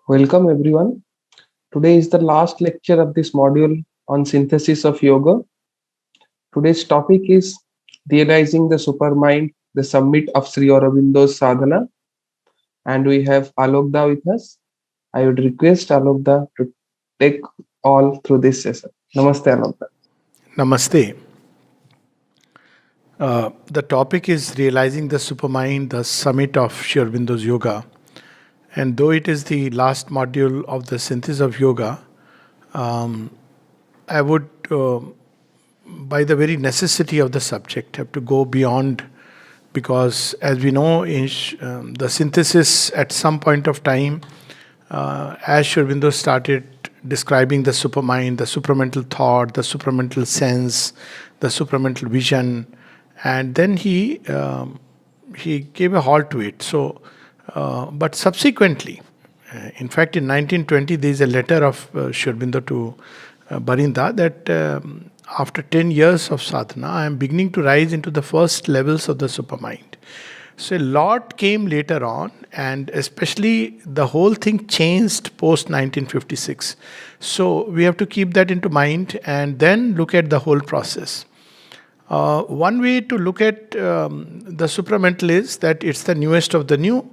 Welcome everyone. Today is the last lecture of this module on synthesis of yoga. Today's topic is realizing the supermind, the summit of Sri Aurobindo's sadhana, and we have Alokda with us. I would request Alokda to take all through this session. Namaste Alokda. Namaste. The topic is realizing the supermind, the summit of Sri Aurobindo's yoga. And though it is the last module of the synthesis of yoga, um, I would, by the very necessity of the subject, have to go beyond because, as we know, the synthesis at some point of time, as Sri Aurobindo started describing the supermind, the supramental thought, the supramental sense, the supramental vision, and then he gave a halt to it. But subsequently, in fact, in 1920, there is a letter of Sri Aurobindo to Barinda that after 10 years of sadhana, I am beginning to rise into the first levels of the supermind. So a lot came later on, and especially the whole thing changed post 1956. So we have to keep that into mind and then look at the whole process. One way to look at the supramental is that it's the newest of the new,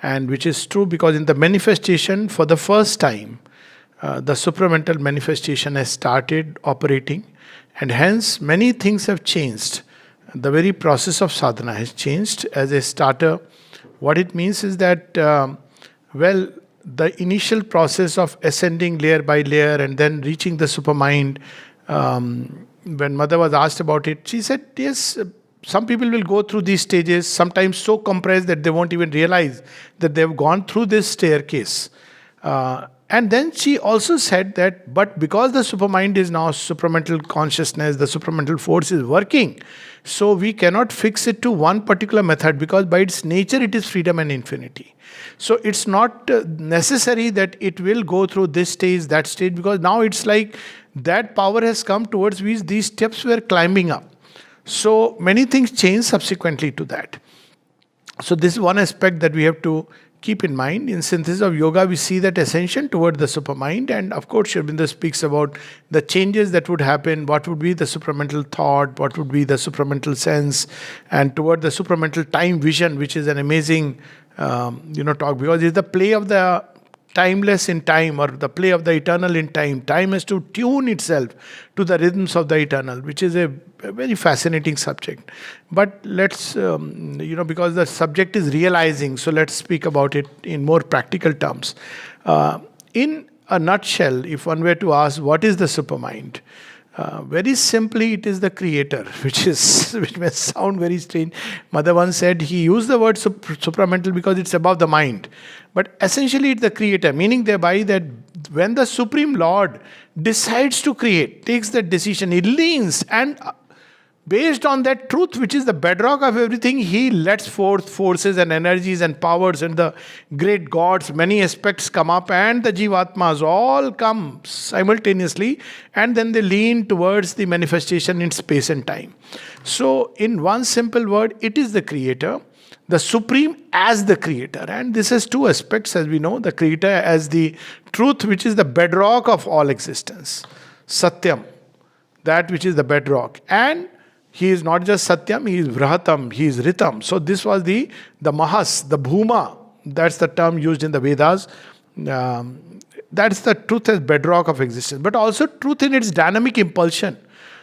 and which is true because in the manifestation, for the first time, the supramental manifestation has started operating, and hence many things have changed. The very process of sadhana has changed. As a starter, what it means is that, the initial process of ascending layer by layer and then reaching the supermind. When Mother was asked about it, she said, yes, some people will go through these stages, sometimes so compressed that they won't even realize that they've gone through this staircase. And then she also said that, but because the supermind is now supramental consciousness, the supramental force is working, so we cannot fix it to one particular method because by its nature it is freedom and infinity. So it's not necessary that it will go through this stage, that stage, because now it's like that power has come towards which these steps were climbing up. So many things change subsequently to that. So this is one aspect that we have to keep in mind. In synthesis of yoga, we see that ascension toward the supermind, and of course, Sri Aurobindo speaks about the changes that would happen, what would be the supramental thought, what would be the supramental sense, and toward the supramental time vision, which is an amazing, talk because it's the play of the timeless in time or the play of the eternal in time. Time has to tune itself to the rhythms of the eternal, which is a very fascinating subject. But let's, because the subject is realizing, so let's speak about it in more practical terms. In a nutshell, if one were to ask what is the supermind, very simply, it is the creator, which may sound very strange. Mother once said he used the word supramental because it's above the mind, but essentially it's the creator, meaning thereby that when the Supreme Lord decides to create, takes that decision, he leans and based on that truth, which is the bedrock of everything, he lets forth forces and energies and powers and the great gods. Many aspects come up, and the Jivatmas all come simultaneously, and then they lean towards the manifestation in space and time. So, in one simple word, it is the creator, the supreme as the creator. And this has two aspects, as we know: the creator as the truth, which is the bedrock of all existence, Satyam, that which is the bedrock. And he is not just Satyam, he is Vrahatam, he is Ritam. So this was the Mahas, the Bhuma. That's the term used in the Vedas. That's the truth as bedrock of existence. But also truth in its dynamic impulsion.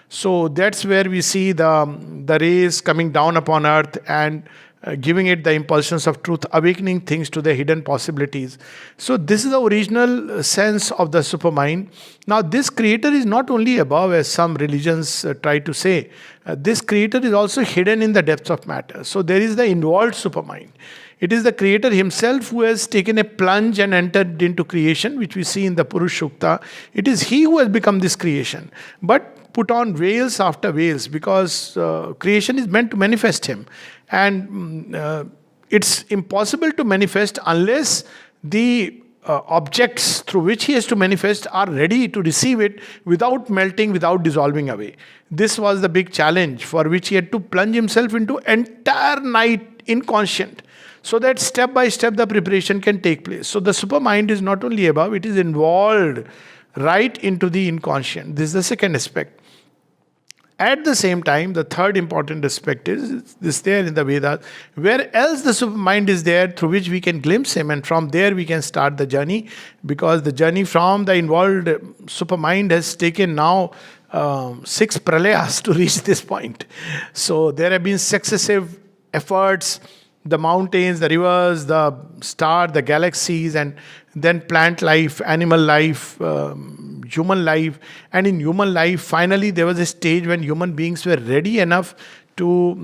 So that's where we see the rays coming down upon earth and giving it the impulsions of truth, awakening things to their hidden possibilities. So this is the original sense of the supermind. Now this creator is not only above, as some religions try to say. This creator is also hidden in the depths of matter. So there is the involved supermind. It is the creator himself who has taken a plunge and entered into creation, which we see in the Purush Sukta. It is he who has become this creation. But put on veils after veils, because creation is meant to manifest him. And it's impossible to manifest unless the objects through which he has to manifest are ready to receive it without melting, without dissolving away. This was the big challenge for which he had to plunge himself into entire night inconscient, so that step by step the preparation can take place. So the supermind is not only above, it is involved right into the inconscient. This is the second aspect. At the same time, the third important aspect is this there in the Vedas, where else the supermind is there through which we can glimpse him, and from there we can start the journey, because the journey from the involved supermind has taken now 6 pralayas to reach this point. So there have been successive efforts, the mountains, the rivers, the star, the galaxies, and then plant life, animal life, human life. And in human life, finally, there was a stage when human beings were ready enough to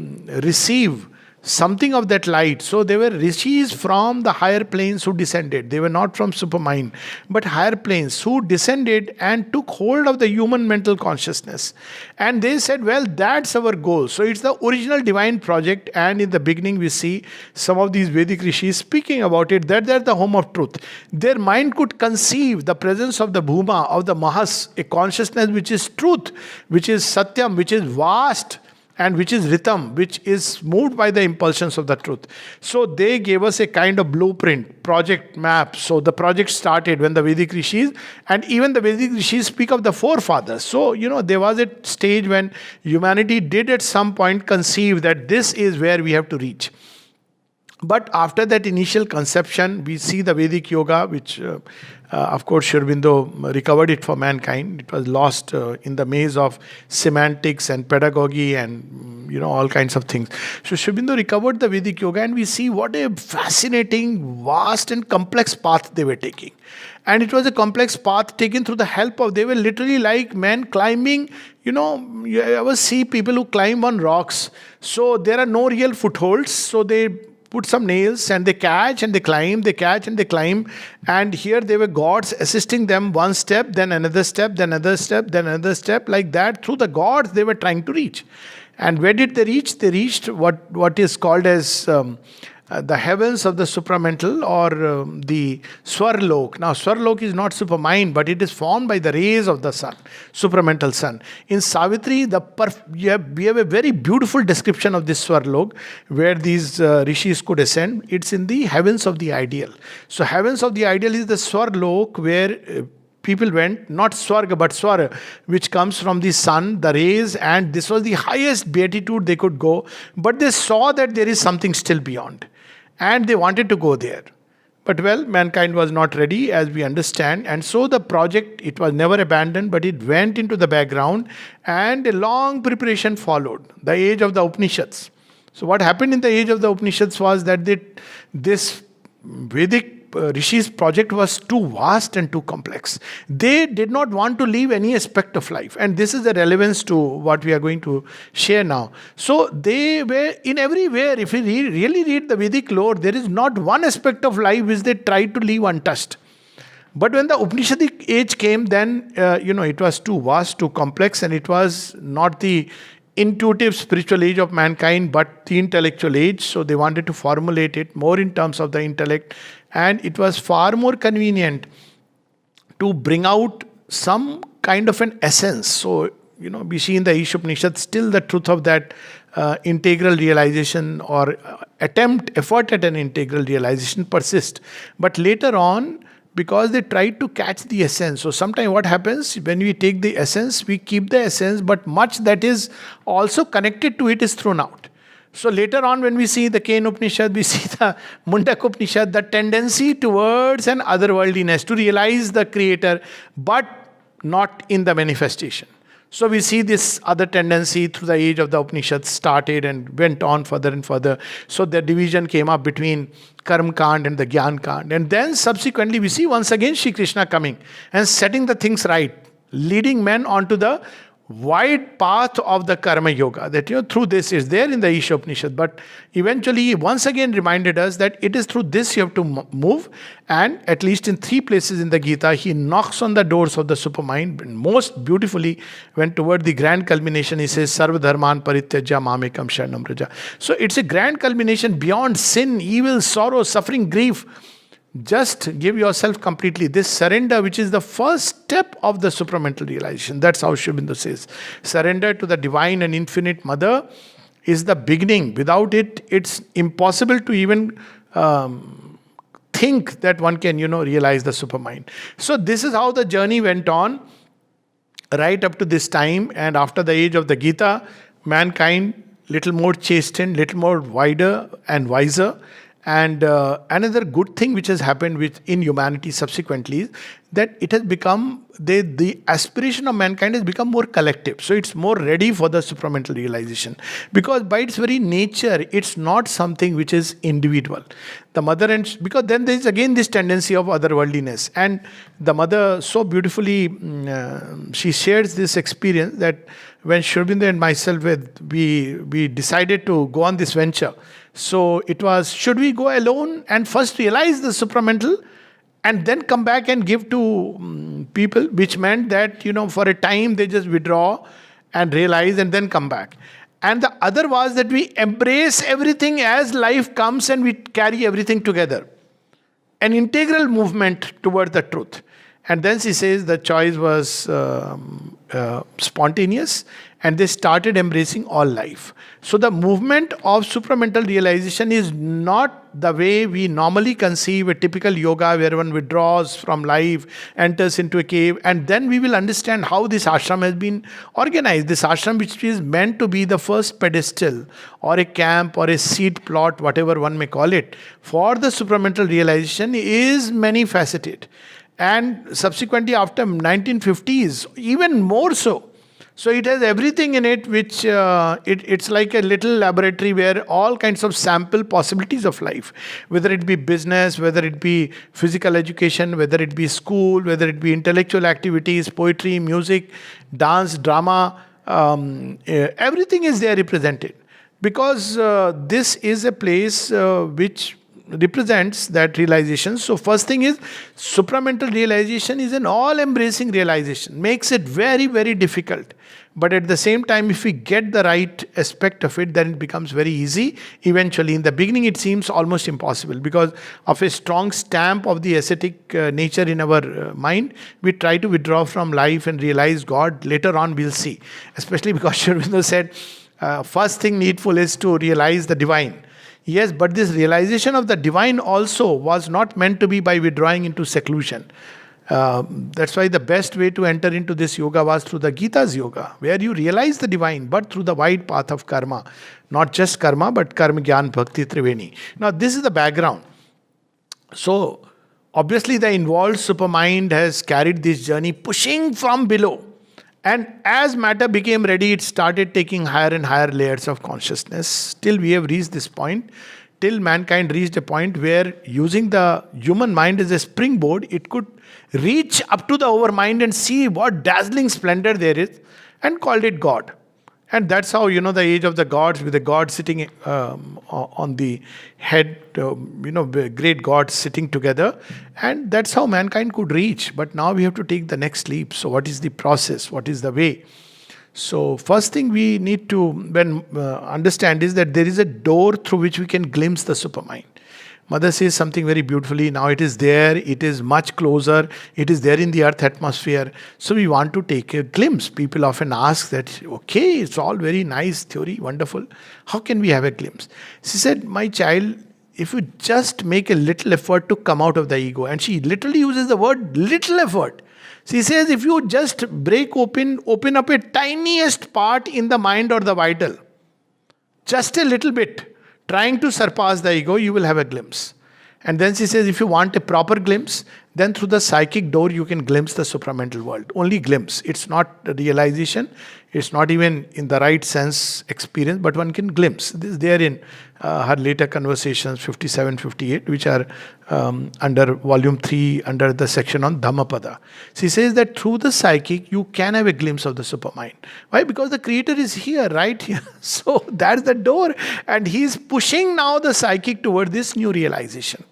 receive something of that light. So they were rishis from the higher planes who descended. They were not from supermind, but higher planes who descended and took hold of the human mental consciousness. And they said, well, that's our goal. So it's the original divine project. And in the beginning, we see some of these Vedic rishis speaking about it, that they're the home of truth. Their mind could conceive the presence of the Bhuma, of the Mahas, a consciousness which is truth, which is Satyam, which is vast, and which is rhythm, which is moved by the impulsions of the truth. So they gave us a kind of blueprint, project map. So the project started when the Vedic rishis, and even the Vedic rishis speak of the forefathers. So, there was a stage when humanity did at some point conceive that this is where we have to reach. But after that initial conception, we see the Vedic yoga, which, of course, Sri Aurobindo recovered it for mankind. It was lost in the maze of semantics and pedagogy and, all kinds of things. So Sri Aurobindo recovered the Vedic yoga, and we see what a fascinating, vast and complex path they were taking. And it was a complex path taken through the help of, they were literally like men climbing. You ever see people who climb on rocks? So there are no real footholds. So they put some nails and they catch and they climb, they catch and they climb. And here they were gods assisting them, one step, then another step, then another step, then another step. Like that, through the gods they were trying to reach. And where did they reach? They reached what is called as the heavens of the supramental, or the Swarlok. Now, Swarlok is not supermind, but it is formed by the rays of the sun, supramental sun. In Savitri, we have a very beautiful description of this Swarlok, where these rishis could ascend. It's in the heavens of the ideal. So, heavens of the ideal is the Swarlok, where people went, not Swarga, but Swara, which comes from the sun, the rays, and this was the highest beatitude they could go. But they saw that there is something still beyond, and they wanted to go there. But well, mankind was not ready, as we understand, and so the project, it was never abandoned, but it went into the background, and a long preparation followed, the age of the Upanishads. So what happened in the age of the Upanishads was that this Vedic Rishi's project was too vast and too complex. They did not want to leave any aspect of life. And this is the relevance to what we are going to share now. So they were in everywhere. If you really read the Vedic lore, there is not one aspect of life which they tried to leave untouched. But when the Upanishadic age came, then, it was too vast, too complex, and it was not the intuitive spiritual age of mankind, but the intellectual age. So they wanted to formulate it more in terms of the intellect. And it was far more convenient to bring out some kind of an essence. So, we see in the Ishopanishad still the truth of that integral realization, or effort at an integral realization persists. But later on, because they tried to catch the essence. So sometimes what happens, when we take the essence, we keep the essence, but much that is also connected to it is thrown out. So later on, when we see the Kena Upanishad, we see the Mundaka Upanishad, the tendency towards an otherworldliness, to realize the Creator, but not in the manifestation. So we see this other tendency through the age of the Upanishads started and went on further and further. So the division came up between Karma Kand and the Gyan Kand. And then subsequently we see once again Shri Krishna coming and setting the things right, leading men onto the wide path of the karma yoga, that through this is there in the Isha Upanishad, but eventually he once again reminded us that it is through this you have to move. And at least in 3 places in the Gita, he knocks on the doors of the supermind, and most beautifully when toward the grand culmination he says Sarva Dharman Parityajya Mamekam Sharanam Raja. So it's a grand culmination beyond sin, evil, sorrow, suffering, grief. Just give yourself completely. This surrender, which is the first step of the supramental realization. That's how Sri Aurobindo says. Surrender to the divine and infinite mother is the beginning. Without it, it's impossible to even think that one can, realize the supermind. So this is how the journey went on right up to this time. And after the age of the Gita, mankind little more chastened, little more wider and wiser. And another good thing which has happened in humanity subsequently is that it has become, the aspiration of mankind has become more collective. So it's more ready for the supramental realization. Because by its very nature, it's not something which is individual. The mother, because then there is again this tendency of otherworldliness. And the mother so beautifully, she shares this experience that when Sri Aurobindo and myself, we decided to go on this venture. So it was, should we go alone and first realize the supramental and then come back and give to people, which meant that, for a time they just withdraw and realize and then come back. And the other was that we embrace everything as life comes and we carry everything together. An integral movement toward the truth. And then she says the choice was spontaneous and they started embracing all life. So the movement of supramental realization is not the way we normally conceive a typical yoga where one withdraws from life, enters into a cave, and then we will understand how this ashram has been organized. This ashram, which is meant to be the first pedestal or a camp or a seed plot, whatever one may call it, for the supramental realization is many faceted. And subsequently after 1950s, even more so. So it has everything in it which, it's like a little laboratory where all kinds of sample possibilities of life, whether it be business, whether it be physical education, whether it be school, whether it be intellectual activities, poetry, music, dance, drama, everything is there represented. Because this is a place which represents that realization. So first thing is, supramental realization is an all-embracing realization. Makes it very, very difficult. But at the same time, if we get the right aspect of it, then it becomes very easy. Eventually, in the beginning, it seems almost impossible because of a strong stamp of the ascetic nature in our mind. We try to withdraw from life and realize God. Later on, we'll see. Especially because Sri Aurobindo said, first thing needful is to realize the divine. Yes, but this realization of the divine also was not meant to be by withdrawing into seclusion. That's why the best way to enter into this yoga was through the Gita's yoga, where you realize the divine, but through the wide path of karma. Not just karma, but karma, jnana, bhakti, triveni. Now, this is the background. So, obviously, the involved supermind has carried this journey, pushing from below. And as matter became ready, it started taking higher and higher layers of consciousness. Till we have reached this point, till mankind reached a point where using the human mind as a springboard, it could reach up to the overmind and see what dazzling splendor there is and called it God. And that's how, the age of the gods, with the god sitting on the head, great gods sitting together. And that's how mankind could reach. But now we have to take the next leap. So what is the process? What is the way? So first thing we need to understand is that there is a door through which we can glimpse the supermind. Mother says something very beautifully. Now it is there, it is much closer, it is there in the earth atmosphere. So we want to take a glimpse. People often ask that, okay, it's all very nice theory, wonderful. How can we have a glimpse? She said, my child, if you just make a little effort to come out of the ego, and she literally uses the word little effort. She says, if you just open up a tiniest part in the mind or the vital, just a little bit, trying to surpass the ego, you will have a glimpse. And then she says, if you want a proper glimpse, then through the psychic door, you can glimpse the supramental world. Only glimpse. It's not a realization. It's not even in the right sense experience, but one can glimpse. This is there in her later conversations, 57, 58, which are under volume 3, under the section on Dhammapada. She says that through the psychic, you can have a glimpse of the supermind. Why? Because the creator is here, right here. So that's the door. And he's pushing now the psychic toward this new realization.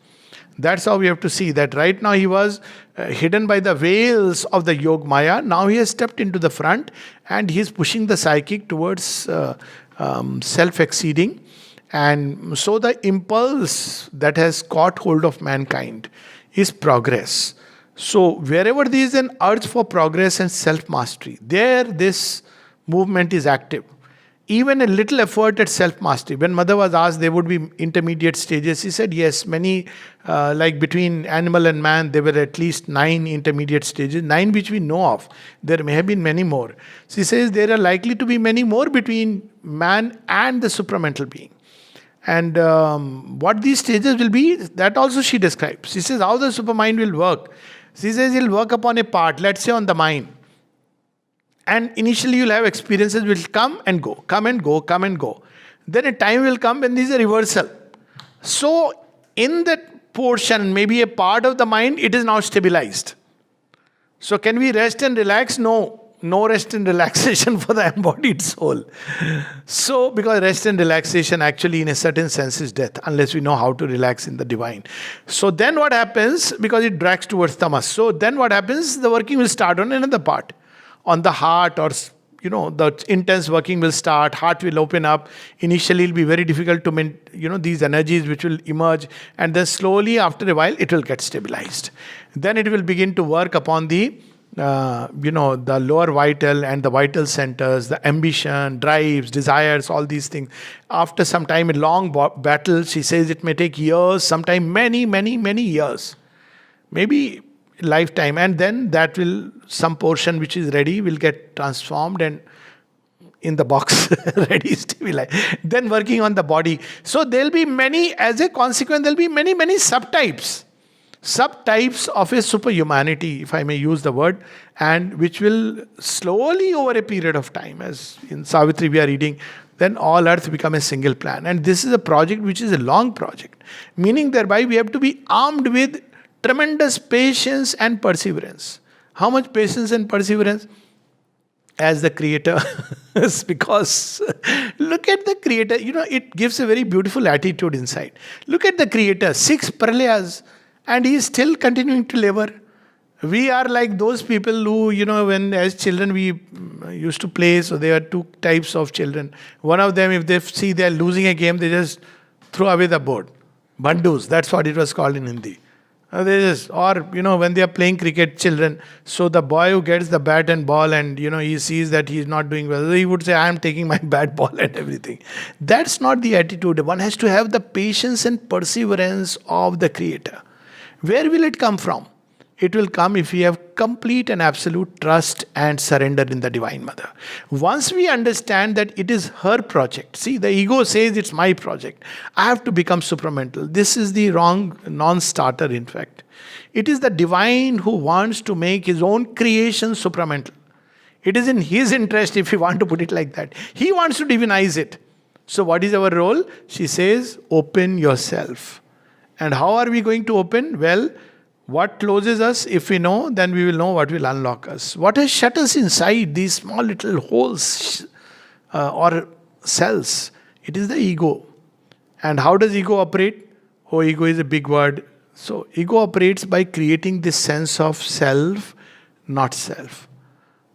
That's how we have to see that right now he was hidden by the veils of the Yog Maya. Now he has stepped into the front and he is pushing the psychic towards self-exceeding And so the impulse that has caught hold of mankind is progress. So wherever there is an urge for progress and self-mastery, there this movement is active. Even a little effort at self-mastery. When Mother was asked there would be intermediate stages, she said yes, many, like between animal and man, there were at least 9 intermediate stages, 9 which we know of. There may have been many more. She says there are likely to be many more between man and the supramental being. And what these stages will be, that also she describes. She says how the supermind will work. She says he'll work upon a part, let's say on the mind. And initially you'll have experiences will come and go, come and go, come and go. Then a time will come when there is a reversal. So in that portion, maybe a part of the mind, it is now stabilized. So can we rest and relax? No. No rest and relaxation for the embodied soul. So, because rest and relaxation actually in a certain sense is death, unless we know how to relax in the divine. So then what happens, because it drags towards tamas. So then what happens, the working will start on another part. On the heart, or the intense working will start, heart will open up. Initially it will be very difficult to these energies which will emerge, and then slowly after a while it will get stabilized. Then it will begin to work upon the the lower vital and the vital centers, the ambition, drives, desires, all these things. After some time, a long battle, she says it may take years, sometime many, many, many years. Maybe lifetime. And then that will, some portion which is ready will get transformed and in the box, ready, stabilized. Then working on the body. So there'll be many, as a consequence, there'll be many, many subtypes of a superhumanity, if I may use the word, and which will slowly over a period of time, as in Savitri we are reading, then all earth become a single plan. And this is a project which is a long project, meaning thereby we have to be armed with tremendous patience and perseverance. How much patience and perseverance? As the creator, because look at the creator, it gives a very beautiful attitude inside. Look at the creator, 6 pralayas, and he is still continuing to labor. We are like those people who, when as children we used to play, so there are 2 types of children. One of them, if they see they are losing a game, they just throw away the board. Bandus, that's what it was called in Hindi. They just, or, when they are playing cricket, children, so the boy who gets the bat and ball and, he sees that he is not doing well, he would say, I am taking my bat, ball and everything. That's not the attitude. One has to have the patience and perseverance of the creator. Where will it come from? It will come if we have complete and absolute trust and surrender in the Divine Mother. Once we understand that it is her project, see, the ego says it's my project. I have to become supramental. This is the wrong non-starter, in fact. It is the divine who wants to make his own creation supramental. It is in his interest, if you want to put it like that. He wants to divinize it. So what is our role? She says, open yourself. And how are we going to open? Well, what closes us, if we know, then we will know what will unlock us. What has shut us inside these small little holes or cells? It is the ego. And how does ego operate? Oh, ego is a big word. So, ego operates by creating this sense of self, not self.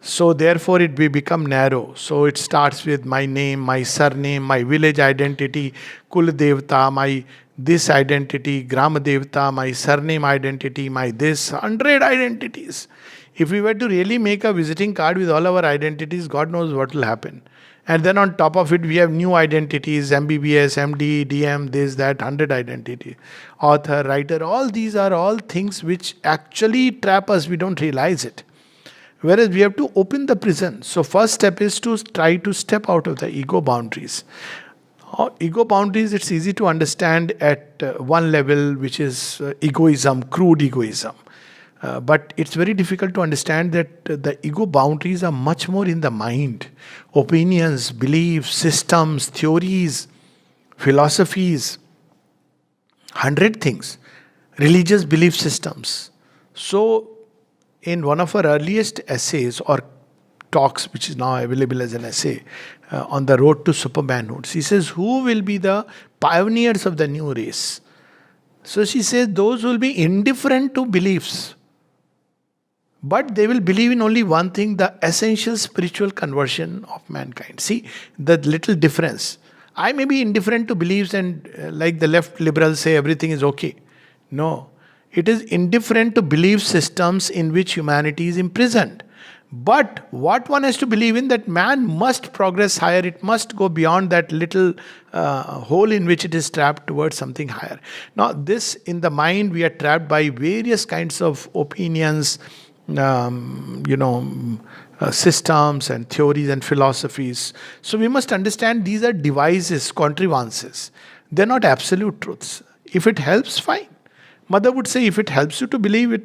So, therefore, it will become narrow. So, it starts with my name, my surname, my village identity, Kul Devta, my this identity, Grama Devta, my surname identity, my this, 100 identities. If we were to really make a visiting card with all our identities, God knows what will happen. And then on top of it, we have new identities, MBBS, MD, DM, this, that, 100 identity. Author, writer, all these are all things which actually trap us, we don't realize it. Whereas we have to open the prison. So first step is to try to step out of the ego boundaries. Ego boundaries, it's easy to understand at one level, which is egoism, crude egoism. But it's very difficult to understand that the ego boundaries are much more in the mind. Opinions, beliefs, systems, theories, philosophies, 100 things. Religious belief systems. So, in one of our earliest essays or talks, which is now available as an essay, on the road to supermanhood, she says, who will be the pioneers of the new race? So she says, those who will be indifferent to beliefs, but they will believe in only one thing, the essential spiritual conversion of mankind. See, the little difference. I may be indifferent to beliefs, and like the left liberals say, everything is okay. No, it is indifferent to belief systems in which humanity is imprisoned. But what one has to believe in, that man must progress higher, it must go beyond that little hole in which it is trapped towards something higher. Now, this in the mind, we are trapped by various kinds of opinions, systems and theories and philosophies. So we must understand these are devices, contrivances. They're not absolute truths. If it helps, fine. Mother would say, if it helps you to believe it,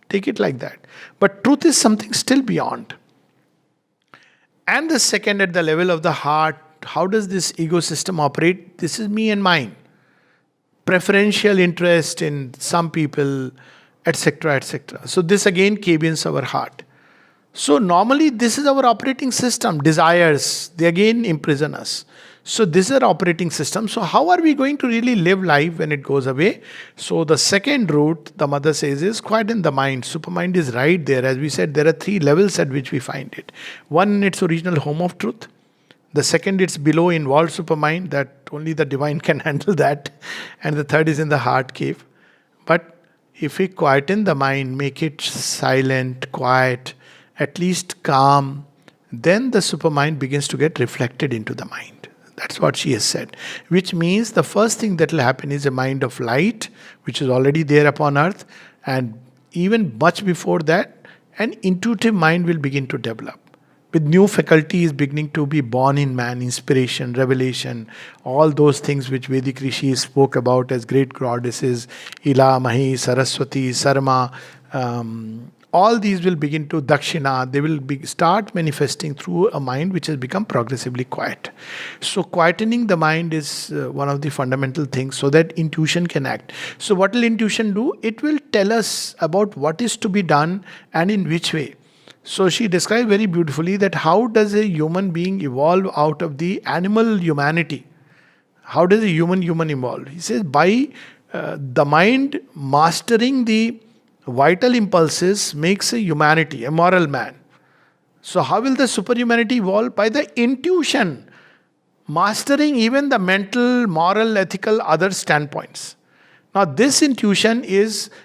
take it like that. But truth is something still beyond. And the second, at the level of the heart, how does this ecosystem operate? This is me and mine. Preferential interest in some people, etc., etc. So this again cabins our heart. So normally this is our operating system. Desires, they again imprison us. So this is our operating system. So how are we going to really live life when it goes away? So the second route, the mother says, is quieten the mind. Supermind is right there. As we said, there are three levels at which we find it. One, in its original home of truth. The second, it's below involved supermind, that only the divine can handle that. And the third is in the heart cave. But if we quieten the mind, make it silent, quiet, at least calm, then the supermind begins to get reflected into the mind. That's what she has said. Which means the first thing that will happen is a mind of light, which is already there upon earth. And even much before that, an intuitive mind will begin to develop, with new faculties beginning to be born in man, inspiration, revelation, all those things which Vedic rishis spoke about as great goddesses, Ila, Mahi, Saraswati, Sarma, all these will begin to Dakshina, they will start manifesting through a mind which has become progressively quiet. So quietening the mind is one of the fundamental things, so that intuition can act. So what will intuition do? It will tell us about what is to be done and in which way. So she describes very beautifully that how does a human being evolve out of the animal humanity? How does a human evolve? He says by the mind mastering the vital impulses makes a humanity, a moral man. So how will the superhumanity evolve? By the intuition, mastering even the mental, moral, ethical, other standpoints. Now this intuition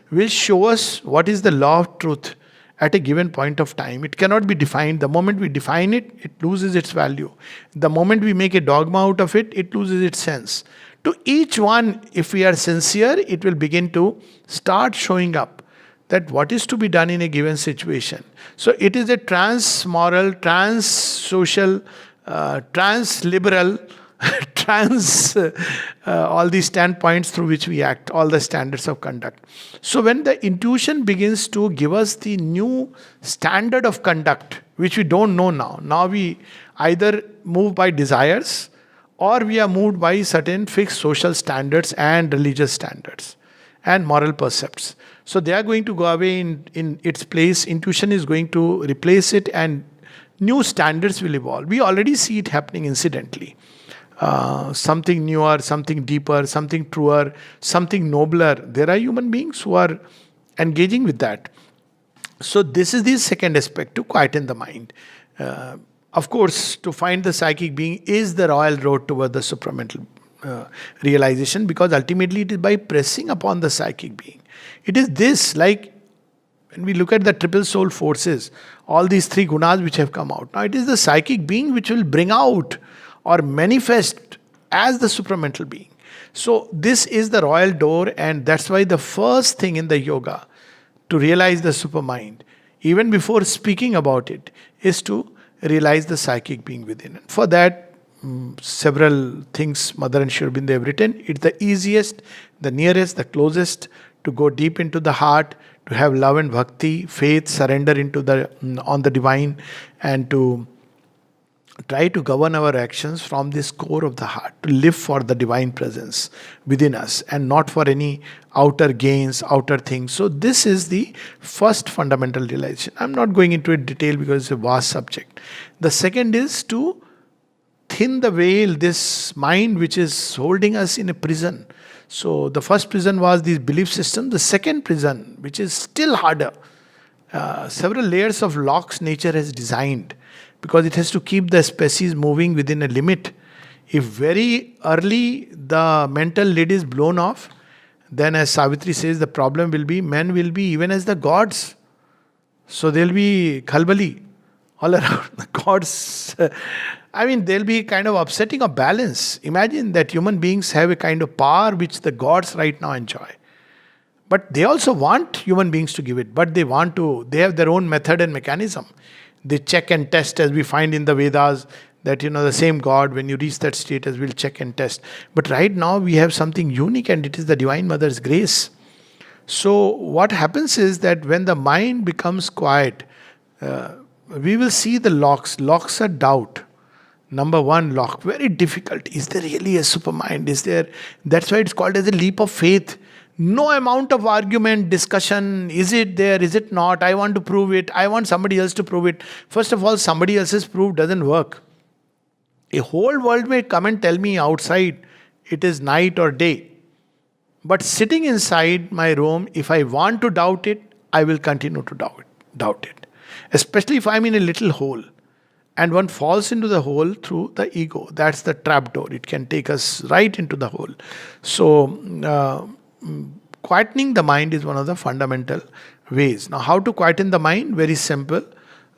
will show us what is the law of truth at a given point of time. It cannot be defined. The moment we define it, it loses its value. The moment we make a dogma out of it, it loses its sense. To each one, if we are sincere, it will begin to start showing up that what is to be done in a given situation. So it is a trans-moral, trans-social, trans-liberal, all these standpoints through which we act, all the standards of conduct. So when the intuition begins to give us the new standard of conduct, which we don't know now we either move by desires or we are moved by certain fixed social standards and religious standards and moral precepts. So they are going to go away in its place. Intuition is going to replace it and new standards will evolve. We already see it happening incidentally. Something newer, something deeper, something truer, something nobler. There are human beings who are engaging with that. So this is the second aspect, to quieten the mind. Of course, to find the psychic being is the royal road toward the supramental realization, because ultimately it is by pressing upon the psychic being. It is this, like when we look at the triple soul forces, all these three gunas which have come out. Now it is the psychic being which will bring out or manifest as the supramental being. So this is the royal door, and that's why the first thing in the yoga to realize the supermind, even before speaking about it, is to realize the psychic being within. And for that, several things Mother and Sri Aurobindo have written. It's the easiest, the nearest, the closest to go deep into the heart, to have love and bhakti, faith, surrender on the divine, and to try to govern our actions from this core of the heart, to live for the divine presence within us and not for any outer gains, outer things. So this is the first fundamental realization. I'm not going into it detail because it's a vast subject. The second is to thin the veil, this mind which is holding us in a prison. So the first prison was these belief systems. The second prison, which is still harder, several layers of locks nature has designed, because it has to keep the species moving within a limit. If very early the mental lid is blown off, then as Savitri says, the problem will be men will be even as the gods. So they'll be khalbali all around. The gods, I mean, they'll be kind of upsetting a balance. Imagine that human beings have a kind of power which the gods right now enjoy. But they also want human beings to give it. But they have their own method and mechanism. They check and test, as we find in the Vedas, that the same God, when you reach that status, will check and test. But right now we have something unique, and it is the Divine Mother's grace. So what happens is that when the mind becomes quiet, we will see the locks. Locks are doubt. Number one lock, very difficult. Is there really a supermind? Is there? That's why it's called as a leap of faith. No amount of argument, discussion, is it there, is it not? I want to prove it. I want somebody else to prove it. First of all, somebody else's proof doesn't work. A whole world may come and tell me outside it is night or day. But sitting inside my room, if I want to doubt it, I will continue to doubt it. Especially if I'm in a little hole and one falls into the hole through the ego. That's the trap door. It can take us right into the hole. So, quietening the mind is one of the fundamental ways. Now, how to quieten the mind? Very simple.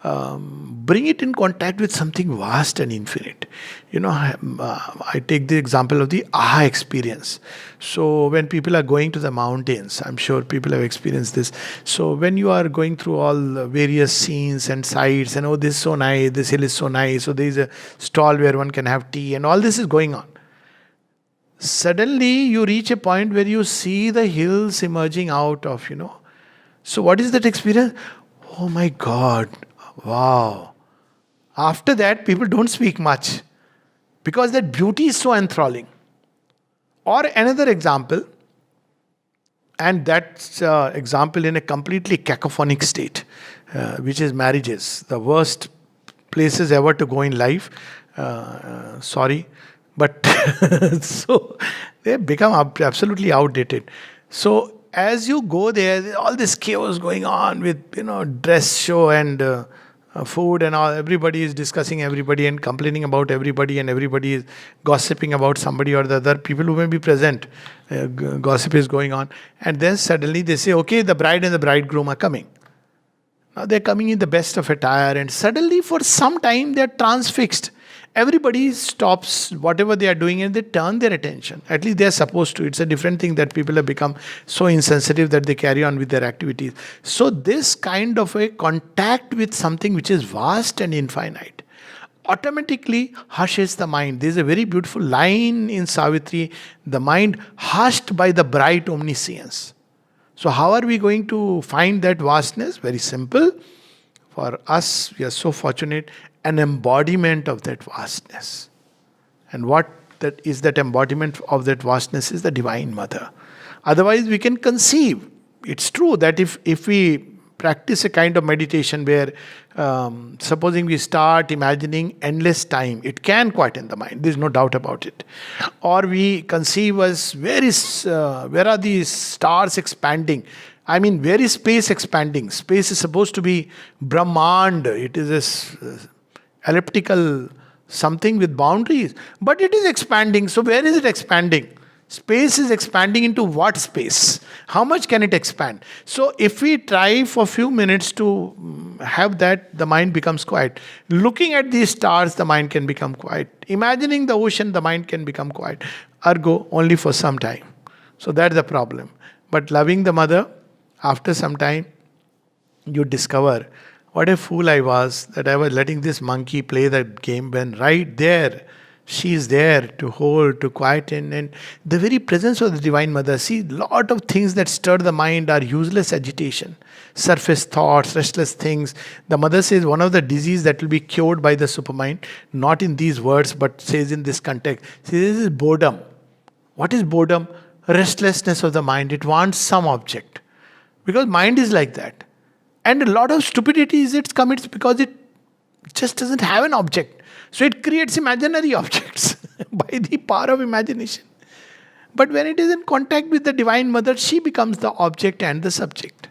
Bring it in contact with something vast and infinite. I take the example of the aha experience. So when people are going to the mountains, I'm sure people have experienced this. So when you are going through all the various scenes and sights, and this is so nice, this hill is so nice, so there is a stall where one can have tea, and all this is going on. Suddenly you reach a point where you see the hills emerging out of. So what is that experience? Oh my God. Wow. After that, people don't speak much because that beauty is so enthralling. Or another example, and that's example in a completely cacophonic state, which is marriages, the worst places ever to go in life. Sorry, but so they become absolutely outdated. So as you go there, all this chaos going on with dress show and food and all. Everybody is discussing everybody and complaining about everybody, and everybody is gossiping about somebody or the other. People who may be present, gossip is going on, and then suddenly they say, "Okay, the bride and the bridegroom are coming." Now they're coming in the best of attire, and suddenly for some time they're transfixed. Everybody stops whatever they are doing and they turn their attention. At least they're supposed to. It's a different thing that people have become so insensitive that they carry on with their activities. So this kind of a contact with something which is vast and infinite automatically hushes the mind. There's a very beautiful line in Savitri, the mind hushed by the bright omniscience. So how are we going to find that vastness? Very simple. For us, we are so fortunate, an embodiment of that vastness. And what that is, that embodiment of that vastness is the Divine Mother. Otherwise, we can conceive. It's true that if we practice a kind of meditation where, supposing we start imagining endless time, it can quieten the mind. There's no doubt about it. Or we conceive as where are these stars expanding? I mean, where is space expanding? Space is supposed to be Brahmand. It is this elliptical something with boundaries. But it is expanding. So where is it expanding? Space is expanding into what space? How much can it expand? So if we try for a few minutes to have that, the mind becomes quiet. Looking at these stars, the mind can become quiet. Imagining the ocean, the mind can become quiet. Ergo, only for some time. So that's the problem. But loving the mother, after some time, you discover what a fool I was that I was letting this monkey play that game when right there, she is there to hold, to quieten, and the very presence of the Divine Mother. See, lot of things that stir the mind are useless agitation, surface thoughts, restless things. The mother says one of the disease that will be cured by the supermind, not in these words, but says in this context. See, this is boredom. What is boredom? Restlessness of the mind. It wants some object. Because mind is like that. And a lot of stupidity it commits because it just doesn't have an object. So it creates imaginary objects by the power of imagination. But when it is in contact with the Divine Mother, she becomes the object and the subject.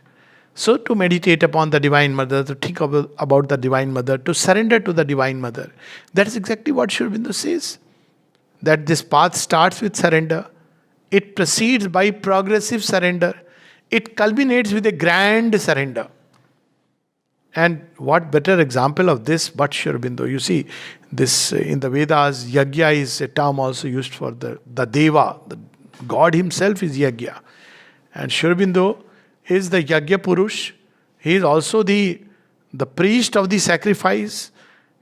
So to meditate upon the Divine Mother, to think about the Divine Mother, to surrender to the Divine Mother, that is exactly what Sri Aurobindo says. that this path starts with surrender, it proceeds by progressive surrender, it culminates with a grand surrender. And what better example of this but Sri Aurobindo? You see, this in the Vedas, yajna is a term also used for the Deva. The God himself is yajna. And Sri Aurobindo is the yajna purush. He is also the priest of the sacrifice.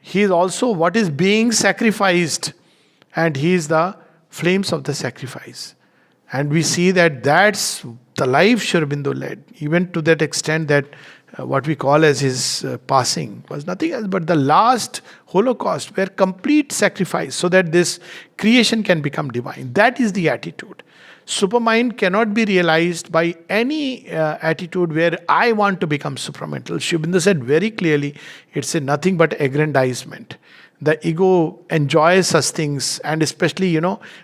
He is also what is being sacrificed. And he is the flames of the sacrifice. And we see that that's the life Sri Aurobindo led, even to that extent that what we call as his passing was nothing else but the last Holocaust, where complete sacrifice so that this creation can become divine. That is the attitude. Supermind cannot be realized by any attitude where I want to become supramental. Sri Aurobindo said very clearly, it's a nothing but aggrandizement. The ego enjoys such things, and especially,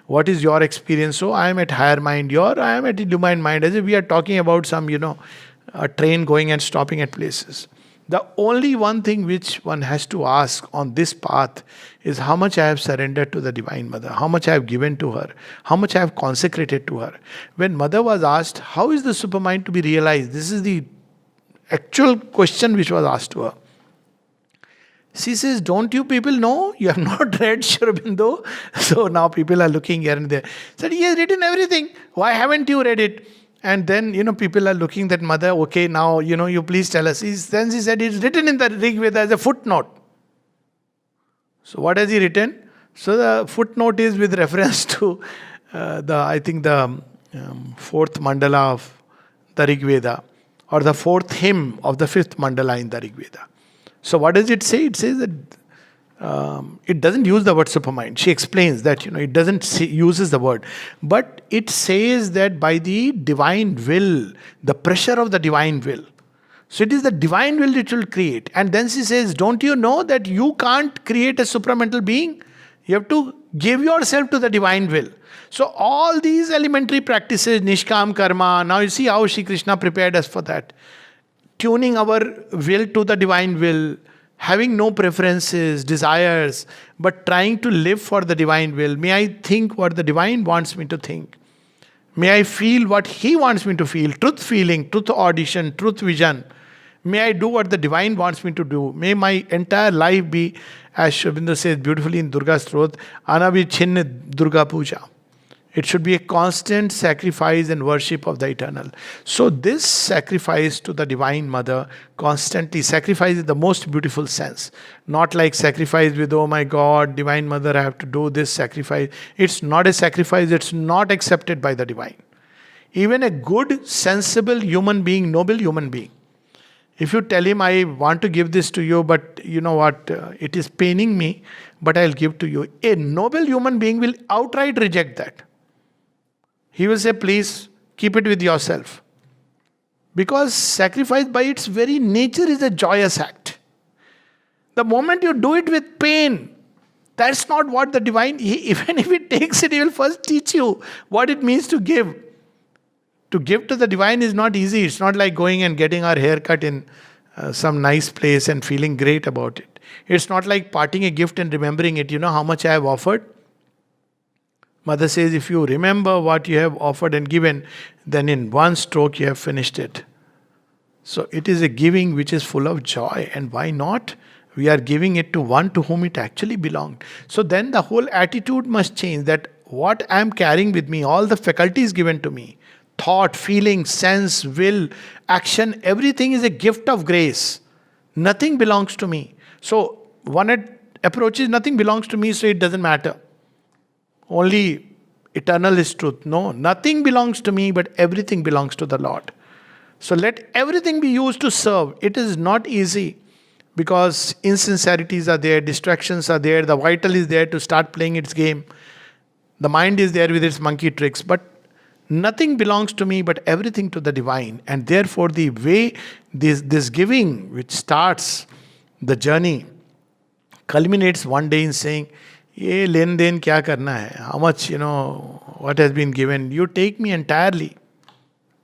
what is your experience? So I am at higher mind, I am at illumined mind, as if we are talking about some, a train going and stopping at places. The only one thing which one has to ask on this path is how much I have surrendered to the Divine Mother, how much I have given to her, how much I have consecrated to her. When Mother was asked, how is the supermind to be realized? This is the actual question which was asked to her. She says, don't you people know? You have not read Sri Aurobindo. So now people are looking here and there. Said, he has written everything. Why haven't you read it? And then, people are looking that Mother, okay, now, you please tell us. Then she said, it's written in the Rig Veda as a footnote. So what has he written? So the footnote is with reference to the fourth mandala of the Rig Veda, or the fourth hymn of the fifth mandala in the Rig Veda. So what does it say? It says that it doesn't use the word supermind. She explains that, it doesn't uses the word. But it says that by the divine will, the pressure of the divine will. So it is the divine will which will create. And then she says, don't you know that you can't create a supramental being? You have to give yourself to the divine will. So all these elementary practices, Nishkam Karma, now you see how Shri Krishna prepared us for that. Tuning our will to the divine will, having no preferences, desires, but trying to live for the divine will. May I think what the divine wants me to think. May I feel what he wants me to feel. Truth feeling, truth audition, truth vision. May I do what the divine wants me to do. May my entire life be, as Sri Aurobindo says beautifully in Durga's Strot, Anavichinna Durga Puja. It should be a constant sacrifice and worship of the eternal. So this sacrifice to the Divine Mother, constantly, sacrifice in the most beautiful sense. Not like sacrifice with, oh my God, Divine Mother, I have to do this sacrifice. It's not a sacrifice, it's not accepted by the Divine. Even a good, sensible human being, noble human being, if you tell him, I want to give this to you, but you know what, it is paining me, but I'll give to you. A noble human being will outright reject that. He will say, please keep it with yourself. Because sacrifice by its very nature is a joyous act. The moment you do it with pain, that's not what the divine, even if it takes it, he will first teach you what it means to give. To give to the divine is not easy. It's not like going and getting our hair cut in some nice place and feeling great about it. It's not like parting a gift and remembering it. You know how much I have offered? Mother says, if you remember what you have offered and given, then in one stroke you have finished it. So it is a giving which is full of joy. And why not? We are giving it to one to whom it actually belonged. So then the whole attitude must change, that what I am carrying with me, all the faculties given to me, thought, feeling, sense, will, action, everything is a gift of grace. Nothing belongs to me. So one approaches, nothing belongs to me, so it doesn't matter. Only eternal is truth. No, nothing belongs to me, but everything belongs to the Lord. So let everything be used to serve. It is not easy because insincerities are there, distractions are there, the vital is there to start playing its game. The mind is there with its monkey tricks, but nothing belongs to me, but everything to the divine. And therefore the way this giving, which starts the journey, culminates one day in saying, ये लेन then क्या करना है? How much, what has been given? You take me entirely.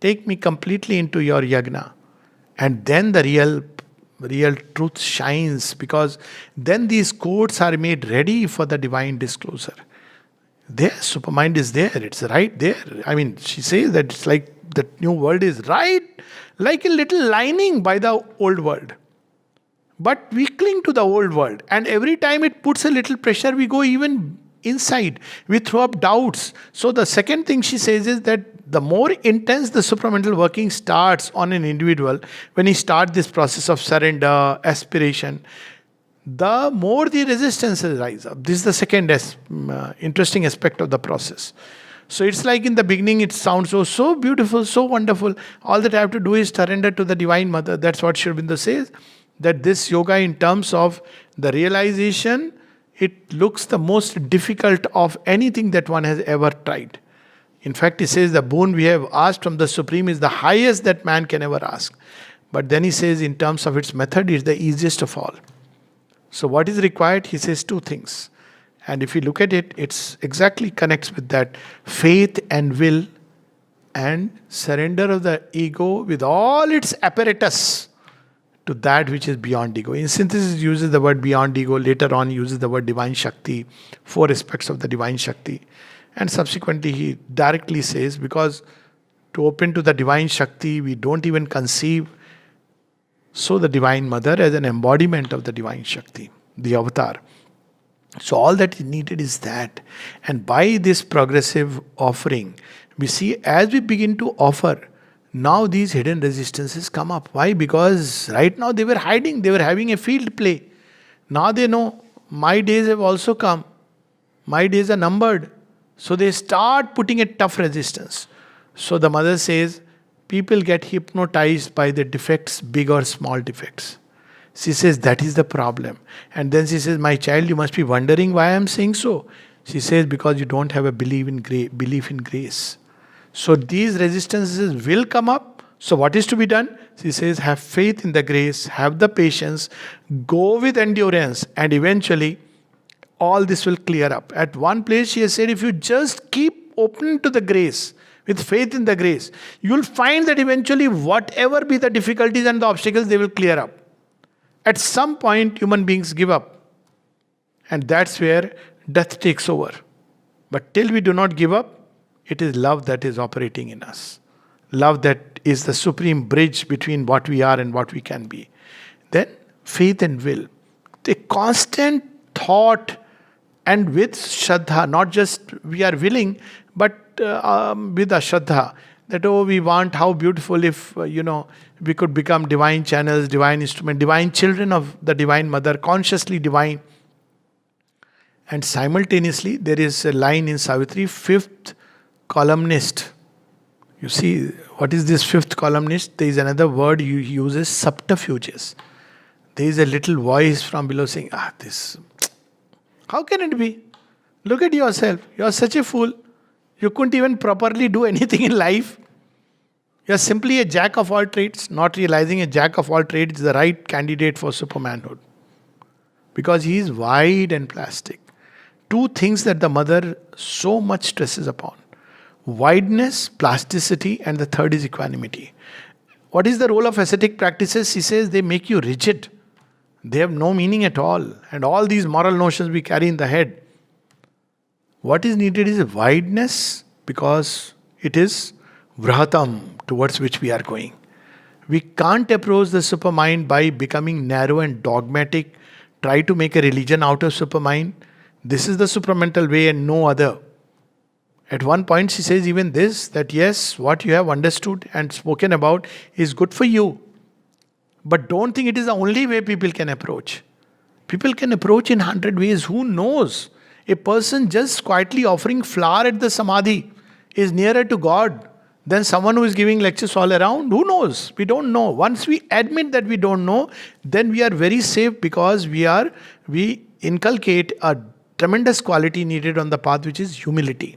Take me completely into your yagna. And then the real truth shines, because then these courts are made ready for the divine disclosure. There, Supermind is there. It's right there. I mean, she says that it's like the new world is right, like a little lining by the old world. But we cling to the old world, and every time it puts a little pressure, we go even inside. We throw up doubts. So the second thing she says is that the more intense the supramental working starts on an individual, when he starts this process of surrender, aspiration, the more the resistances rise up. This is the second interesting aspect of the process. So it's like in the beginning, it sounds so beautiful, so wonderful. All that I have to do is surrender to the Divine Mother. That's what Sri Aurobindo says. That this yoga, in terms of the realization, it looks the most difficult of anything that one has ever tried. In fact, he says the boon we have asked from the Supreme is the highest that man can ever ask. But then he says, in terms of its method, it's the easiest of all. So what is required? He says two things. And if you look at it, it's exactly connects with that faith and will and surrender of the ego with all its apparatus to that which is beyond ego. In synthesis, he uses the word beyond ego. Later on, he uses the word divine Shakti, four aspects of the divine Shakti. And subsequently, he directly says, because to open to the divine Shakti, we don't even conceive so the Divine Mother as an embodiment of the divine Shakti, the avatar. So all that is needed is that. And by this progressive offering, we see as we begin to offer, now these hidden resistances come up. Why? Because right now they were hiding, they were having a field play. Now they know, my days have also come. My days are numbered. So they start putting a tough resistance. So the mother says, people get hypnotized by the defects, big or small defects. She says that is the problem. And then she says, my child, you must be wondering why I am saying so. She says, because you don't have a belief in grace. So these resistances will come up. So what is to be done? She says, have faith in the grace, have the patience, go with endurance, and eventually all this will clear up. At one place she has said, if you just keep open to the grace, with faith in the grace, you will find that eventually whatever be the difficulties and the obstacles, they will clear up. At some point, human beings give up. And that's where death takes over. But till we do not give up, it is love that is operating in us. Love that is the supreme bridge between what we are and what we can be. Then faith and will. The constant thought and with Shraddha, not just we are willing, but with a Shraddha, that we want, how beautiful if, we could become divine channels, divine instrument, divine children of the Divine Mother, consciously divine. And simultaneously, there is a line in Savitri, fifth columnist. You see, what is this fifth columnist? There is another word he uses, subterfuges. There is a little voice from below saying, this, how can it be? Look at yourself. You are such a fool. You couldn't even properly do anything in life. You are simply a jack of all trades, not realizing a jack of all trades is the right candidate for supermanhood. Because he is wide and plastic. Two things that the mother so much stresses upon. Wideness, plasticity, and the third is equanimity. What is the role of ascetic practices? She says they make you rigid. They have no meaning at all. And all these moral notions we carry in the head. What is needed is a wideness, because it is vrahatam towards which we are going. We can't approach the supermind by becoming narrow and dogmatic, try to make a religion out of supermind. This is the supramental way and no other. At one point she says even this, that yes, what you have understood and spoken about is good for you. But don't think it is the only way people can approach. People can approach in 100 ways. Who knows? A person just quietly offering flower at the samadhi is nearer to God than someone who is giving lectures all around. Who knows? We don't know. Once we admit that we don't know, then we are very safe, because we inculcate a tremendous quality needed on the path, which is humility.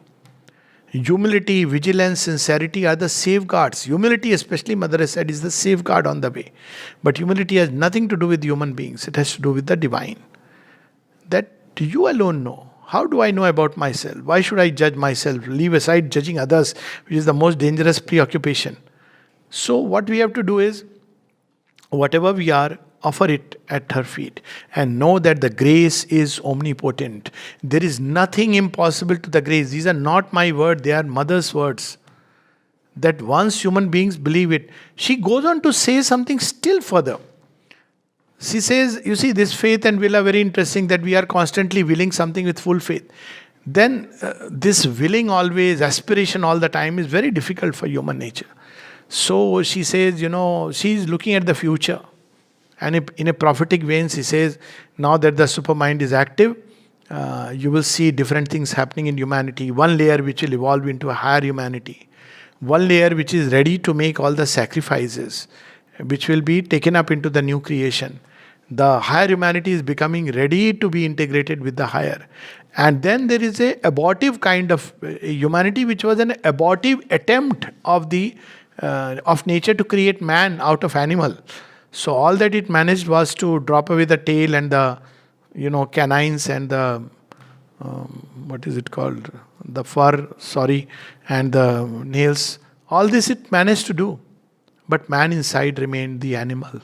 Humility, vigilance, sincerity are the safeguards. Humility, especially Mother has said, is the safeguard on the way. But humility has nothing to do with human beings. It has to do with the divine. That you alone know. How do I know about myself? Why should I judge myself? Leave aside judging others, which is the most dangerous preoccupation. So what we have to do is, whatever we are, offer it at her feet, and know that the grace is omnipotent. There is nothing impossible to the grace. These are not my words, they are mother's words. That once human beings believe it, she goes on to say something still further. She says, you see, this faith and will are very interesting, that we are constantly willing something with full faith. Then this willing always, aspiration all the time is very difficult for human nature. So she says, she's looking at the future. And in a prophetic vein, she says, now that the supermind is active, you will see different things happening in humanity. One layer which will evolve into a higher humanity. One layer which is ready to make all the sacrifices, which will be taken up into the new creation. The higher humanity is becoming ready to be integrated with the higher. And then there is a abortive kind of humanity, which was an abortive attempt of nature to create man out of animal. So all that it managed was to drop away the tail and the canines and the what is it called, the fur, and the nails. All this it managed to do, but man inside remained the animal,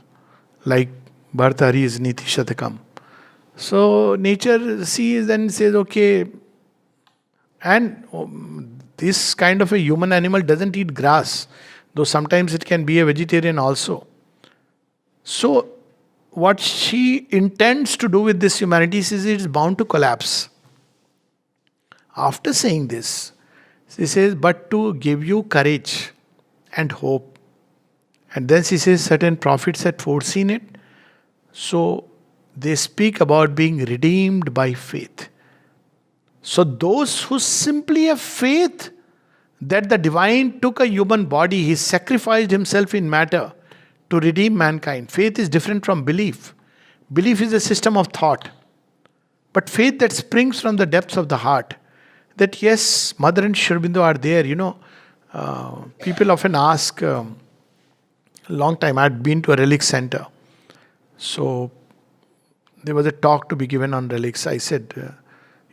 like Bhartari is Niti Shatakam. So nature sees and says, okay, and this kind of a human animal doesn't eat grass, though sometimes it can be a vegetarian also. So what she intends to do with this humanity is it's bound to collapse. After saying this, she says, but to give you courage and hope. And then she says, certain prophets had foreseen it. So they speak about being redeemed by faith. So those who simply have faith that the divine took a human body, he sacrificed himself in matter to redeem mankind. Faith is different from belief. Belief is a system of thought. But faith that springs from the depths of the heart, that yes, Mother and Sri Aurobindo are there. People often ask, long time, I'd been to a relic center. So there was a talk to be given on relics. I said,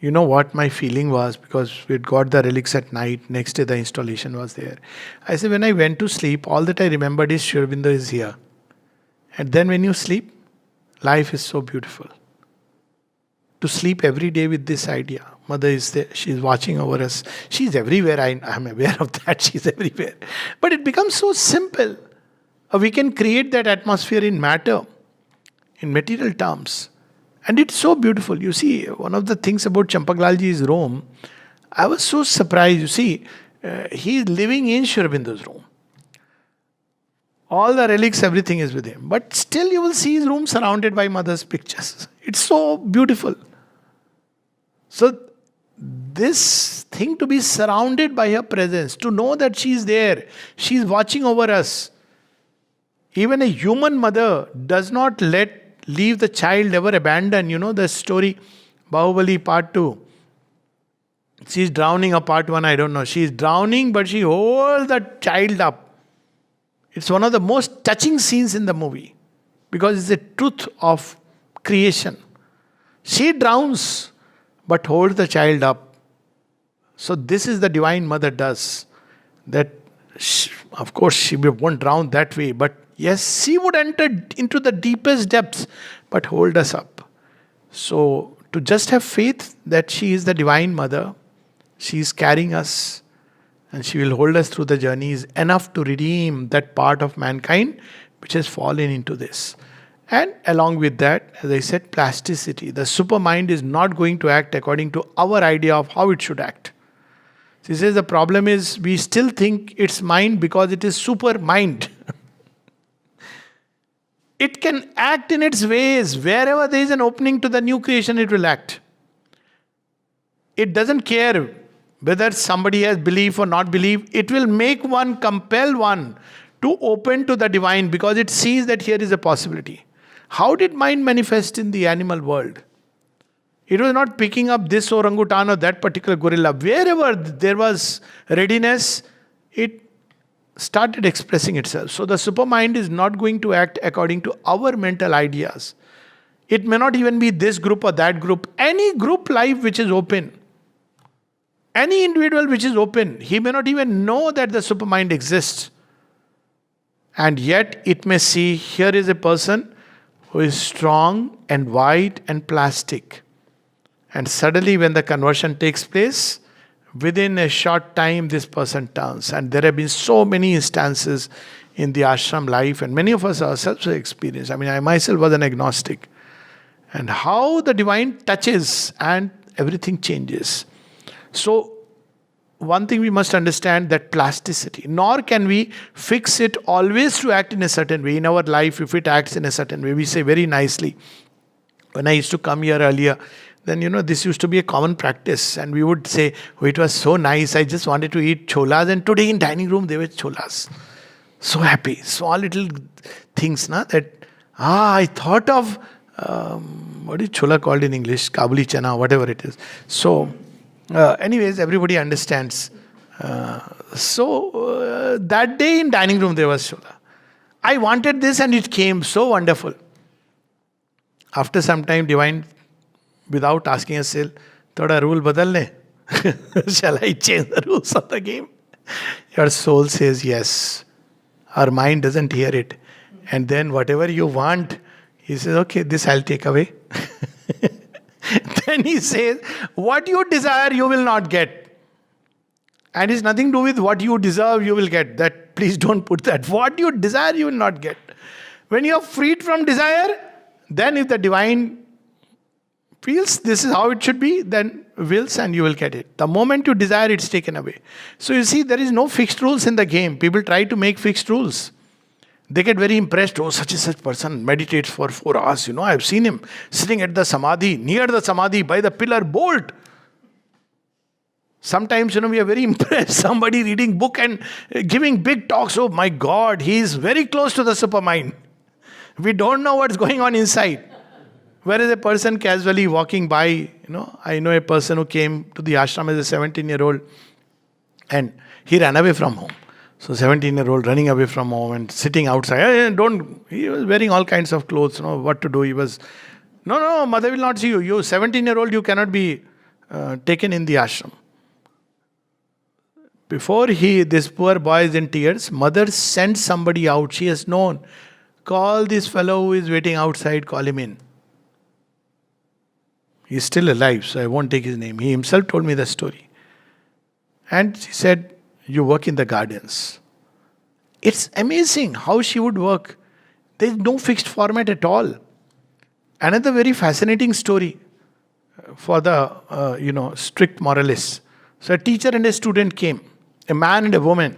you know what my feeling was, because we'd got the relics at night, next day the installation was there. I said, when I went to sleep, all that I remembered is Sri Aurobindo is here. And then when you sleep, life is so beautiful. To sleep every day with this idea. Mother is there, she's watching over us. She's everywhere, I'm aware of that, she's everywhere. But it becomes so simple. We can create that atmosphere in matter, in material terms. And it's so beautiful. You see, one of the things about Champaklalji's room, I was so surprised. You see, he is living in Sri Aurobindo's room. All the relics, everything is with him. But still you will see his room surrounded by mother's pictures. It's so beautiful. So this thing to be surrounded by her presence, to know that she is there, she is watching over us. Even a human mother does not leave the child ever abandoned. You know the story, Bahubali part 2. She's drowning, or part 1, I don't know. She's drowning, but she holds the child up. It's one of the most touching scenes in the movie, because it's the truth of creation. She drowns, but holds the child up. So this is the Divine Mother does. That, of course, she won't drown that way, but yes, she would enter into the deepest depths, but hold us up. So to just have faith that she is the Divine Mother, she is carrying us, and she will hold us through the journey, is enough to redeem that part of mankind which has fallen into this. And along with that, as I said, plasticity. The supermind is not going to act according to our idea of how it should act. She says the problem is we still think it's mind because it is supermind. It can act in its ways. Wherever there is an opening to the new creation, it will act. It doesn't care whether somebody has belief or not belief. It will make one, compel one to open to the divine, because it sees that here is a possibility. How did mind manifest in the animal world? It was not picking up this orangutan or that particular gorilla. Wherever there was readiness, it started expressing itself. So the supermind is not going to act according to our mental ideas. It may not even be this group or that group. Any group life which is open, any individual which is open, he may not even know that the supermind exists. And yet it may see, here is a person who is strong and white and plastic. And suddenly, when the conversion takes place, within a short time, this person turns. And there have been so many instances in the ashram life, and many of us ourselves have experienced. I mean, I myself was an agnostic. And how the divine touches and everything changes. So, one thing we must understand, that plasticity, nor can we fix it always to act in a certain way. In our life, if it acts in a certain way, we say very nicely. When I used to come here earlier, then this used to be a common practice, and we would say, oh, it was so nice, I just wanted to eat cholas, and today in dining room there were cholas. So happy, small little things, that I thought of, what is chola called in English? Kabuli chana, whatever it is. So, anyways, everybody understands. That day in dining room there was chola. I wanted this and it came so wonderful. After some time, divine, without asking us, said, "Thoda rule badal le." Shall I change the rules of the game? Your soul says yes. Our mind doesn't hear it. And then whatever you want, he says, okay, this I'll take away. Then he says, what you desire, you will not get. And it's nothing to do with what you deserve, you will get. That, please don't put that. What you desire, you will not get. When you are freed from desire, then if the divine feels this is how it should be, then wills and you will get it. The moment you desire, it's taken away. So you see, there is no fixed rules in the game. People try to make fixed rules. They get very impressed. Oh, such and such person meditates for 4 hours. I've seen him sitting at the samadhi, near the samadhi, by the pillar, bolt. Sometimes, we are very impressed. Somebody reading book and giving big talks. Oh my God, he is very close to the supermind. We don't know what's going on inside. Whereas a person casually walking by, I know a person who came to the ashram as a 17-year-old and he ran away from home. So 17-year-old running away from home and sitting outside. He was wearing all kinds of clothes, what to do. He was, no, mother will not see you. You 17-year-old, you cannot be taken in the ashram. Before this poor boy is in tears, mother sent somebody out. She has known. Call this fellow who is waiting outside, call him in. He's still alive, so I won't take his name. He himself told me the story. And she said, you work in the gardens. It's amazing how she would work. There is no fixed format at all. Another very fascinating story for the, strict moralists. So a teacher and a student came, a man and a woman.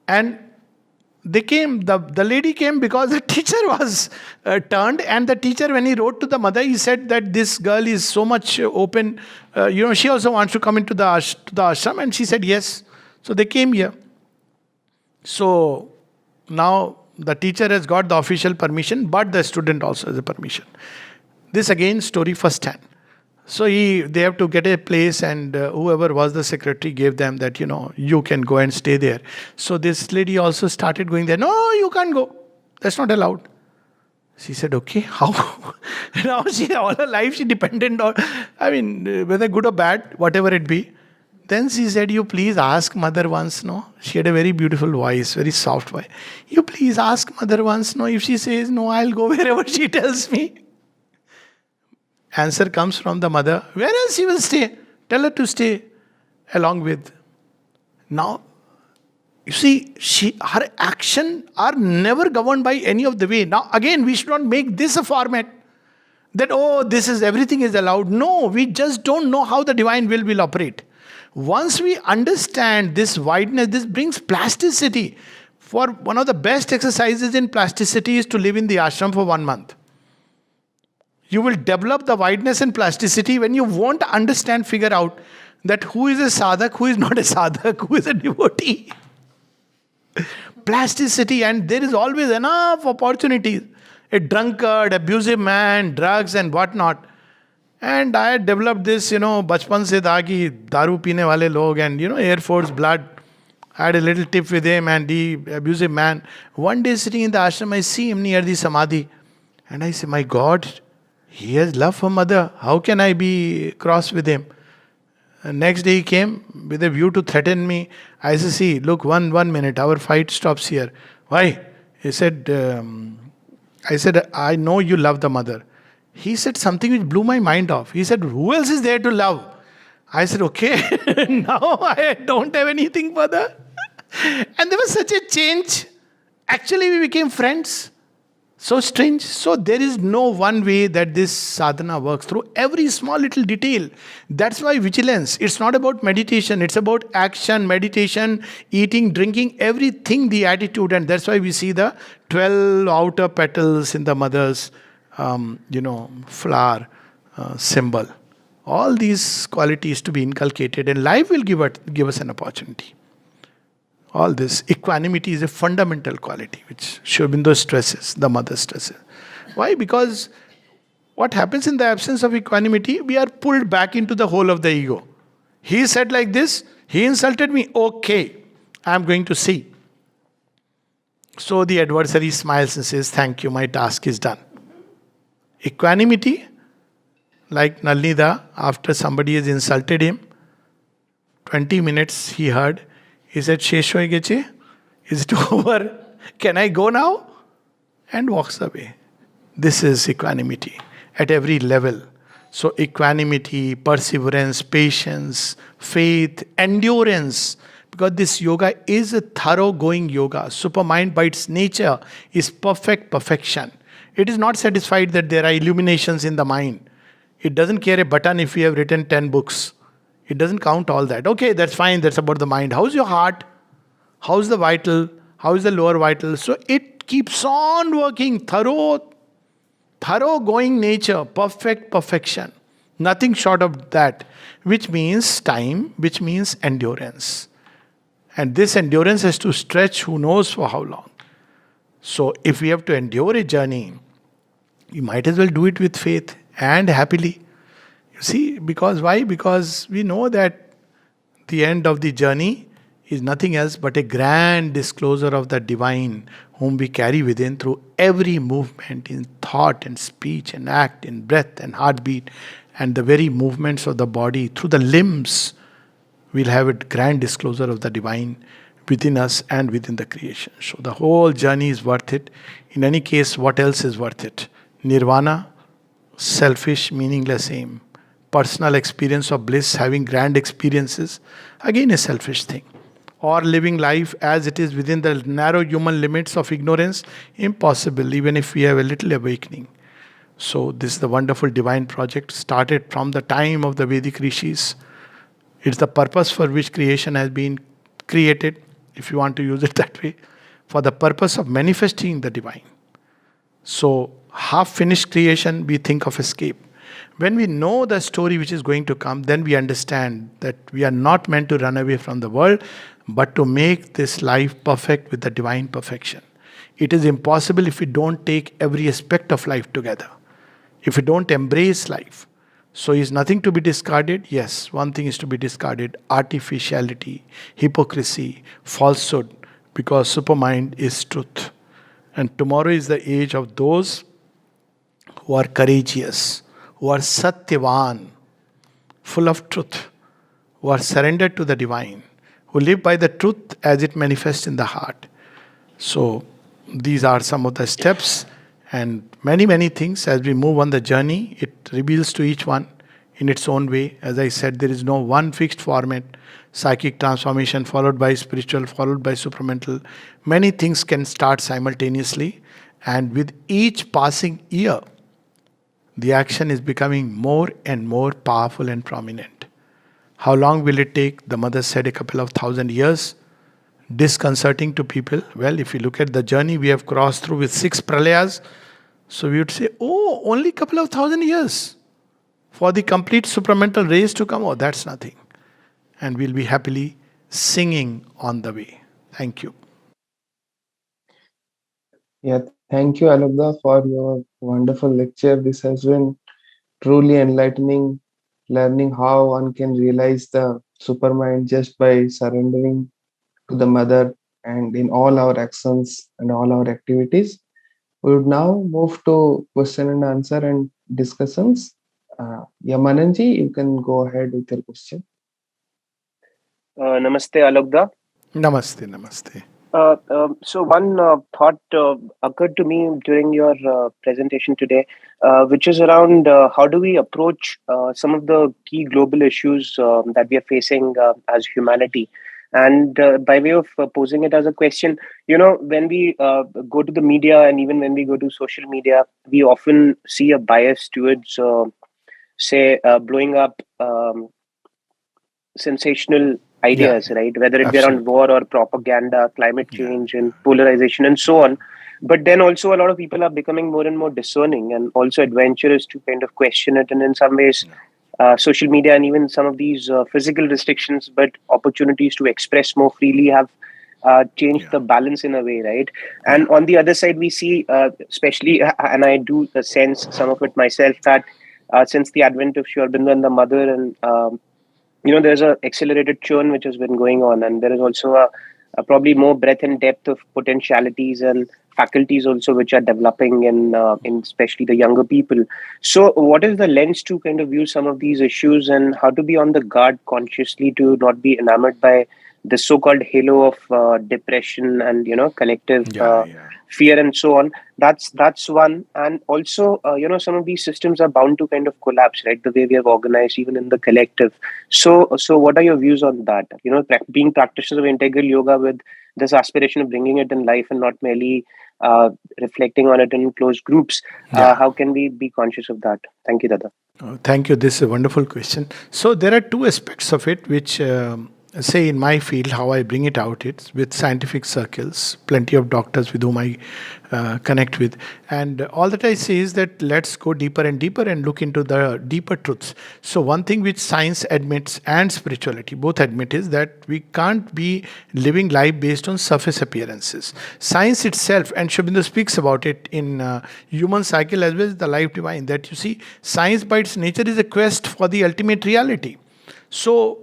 And they came, the lady came because the teacher was turned, and the teacher, when he wrote to the mother, he said that this girl is so much open, she also wants to come into the ashram, and she said yes. So they came here. So now the teacher has got the official permission, but the student also has a permission. This again, story first hand. So they have to get a place, and whoever was the secretary gave them that, you can go and stay there. So this lady also started going there. No, you can't go. That's not allowed. She said, okay, how? Now all her life she depended on, whether good or bad, whatever it be. Then she said, you please ask mother once, no? She had a very beautiful voice, very soft voice. You please ask mother once, no? If she says no, I'll go wherever she tells me. Answer comes from the mother. Where else she will stay? Tell her to stay along with. Now, you see, her action are never governed by any of the way. Now, again, we should not make this a format that, everything is allowed. No, we just don't know how the divine will operate. Once we understand this wideness, this brings plasticity. For one of the best exercises in plasticity is to live in the ashram for 1 month. You will develop the wideness and plasticity when you won't figure out that who is a sadhak, who is not a sadhak, who is a devotee. Plasticity, and there is always enough opportunities. A drunkard, abusive man, drugs and whatnot. And I had developed this, bachpan se tha ki daru peene wale log and, Air Force blood. I had a little tip with him, and the abusive man. One day sitting in the ashram, I see him near the samadhi. And I say, my God, he has love for mother. How can I be cross with him? And next day he came with a view to threaten me. I said, see, look, one minute, our fight stops here. Why? He said, I said, I know you love the mother. He said something which blew my mind off. He said, who else is there to love? I said, okay, now I don't have anything further. And there was such a change. Actually, we became friends. So strange. So there is no one way that this sadhana works through every small little detail. That's why vigilance. It's not about meditation. It's about action, meditation, eating, drinking, everything, the attitude. And that's why we see the 12 outer petals in the mother's, flower symbol. All these qualities to be inculcated, and life will give us an opportunity. All this equanimity is a fundamental quality which Sri Aurobindo stresses, the mother stresses. Why? Because what happens in the absence of equanimity, we are pulled back into the hole of the ego. He said like this, he insulted me, okay, I am going to see. So the adversary smiles and says, thank you, my task is done. Equanimity, like Nalnida, after somebody has insulted him, 20 minutes he heard, he said, Sheshwai Geche, is it over? Can I go now? And walks away. This is equanimity at every level. So, equanimity, perseverance, patience, faith, endurance. Because this yoga is a thorough-going yoga. Supermind by its nature is perfection. It is not satisfied that there are illuminations in the mind. It doesn't care a button if you have written 10 books. It doesn't count all that. Okay, that's fine. That's about the mind. How's your heart? How's the vital? How is the lower vital? So it keeps on working. Thorough going nature. Perfection. Nothing short of that. Which means time, which means endurance. And this endurance has to stretch who knows for how long. So if we have to endure a journey, you might as well do it with faith and happily. See, because why? Because we know that the end of the journey is nothing else but a grand disclosure of the divine whom we carry within through every movement in thought and speech and act, in breath and heartbeat, and the very movements of the body through the limbs. We'll have a grand disclosure of the divine within us and within the creation. So the whole journey is worth it. In any case, what else is worth it? Nirvana, selfish, meaningless aim. Personal experience of bliss, having grand experiences, again a selfish thing. Or living life as it is within the narrow human limits of ignorance, impossible, even if we have a little awakening. So, this is the wonderful divine project, started from the time of the Vedic rishis. It's the purpose for which creation has been created, if you want to use it that way, for the purpose of manifesting the divine. So, half finished creation, we think of escape. When we know the story which is going to come, then we understand that we are not meant to run away from the world, but to make this life perfect with the divine perfection. It is impossible if we don't take every aspect of life together, if we don't embrace life. So, is nothing to be discarded? Yes, one thing is to be discarded: artificiality, hypocrisy, falsehood, because supermind is truth. And tomorrow is the age of those who are courageous, who are satyavan, full of truth, who are surrendered to the divine, who live by the truth as it manifests in the heart. So, these are some of the steps, and many things as we move on the journey. It reveals to each one in its own way. As I said, there is no one fixed format. Psychic transformation followed by spiritual, followed by supramental. Many things can start simultaneously, and with each passing year, the action is becoming more and more powerful and prominent. How long will it take? The mother said a couple of thousand years. Disconcerting to people. Well, if you look at the journey we have crossed through with 6 pralayas, so we would say, oh, only a couple of thousand years for the complete supramental race to come. Oh, that's nothing. And we'll be happily singing on the way. Thank you. Yeah, thank you, Alokda, for your wonderful lecture. This has been truly enlightening, learning how one can realize the supermind just by surrendering to the mother and in all our actions and all our activities. We would now move to question and answer and discussions. Yamananji, you can go ahead with your question. Namaste, Alokda. Namaste, namaste. So one thought occurred to me during your presentation today, which is around how do we approach some of the key global issues that we are facing as humanity. And by way of posing it as a question, when we go to the media and even when we go to social media, we often see a bias towards, say, blowing up sensational Yeah, ideas, yeah, right? Whether it be around absolutely. war or propaganda, climate Yeah, change, yeah, and polarization, and so on. But then also, a lot of people are becoming more and more discerning and also adventurous to kind of question it. And in some ways, yeah, social media and even some of these physical restrictions, but opportunities to express more freely have changed yeah, the balance in a way, right? yeah, And on the other side, we see, especially, and I do sense some of it myself, that since the advent of Sri Aurobindo and the mother and there's a accelerated churn which has been going on, and there is also a probably more breadth and depth of potentialities and faculties also which are developing in especially the younger people. So what is the lens to kind of view some of these issues, and how to be on the guard consciously to not be enamored by the so-called halo of depression and collective yeah, yeah. fear and so on? That's one. And also some of these systems are bound to kind of collapse, right? The way we have organized even in the collective. So what are your views on that? Being practitioners of integral yoga with this aspiration of bringing it in life and not merely uh, reflecting on it in closed groups. Yeah. How can we be conscious of that? Thank you, Dada. Thank you. This is a wonderful question. So there are two aspects of it, which say in my field, how I bring it out. It's with scientific circles, plenty of doctors with whom I connect with, and all that I say is that let's go deeper and deeper and look into the deeper truths. So one thing which science admits and spirituality both admit is that we can't be living life based on surface appearances. Science itself, and Shobindu speaks about it in Human Cycle as well as the Life Divine, that you see, science by its nature is a quest for the ultimate reality. So,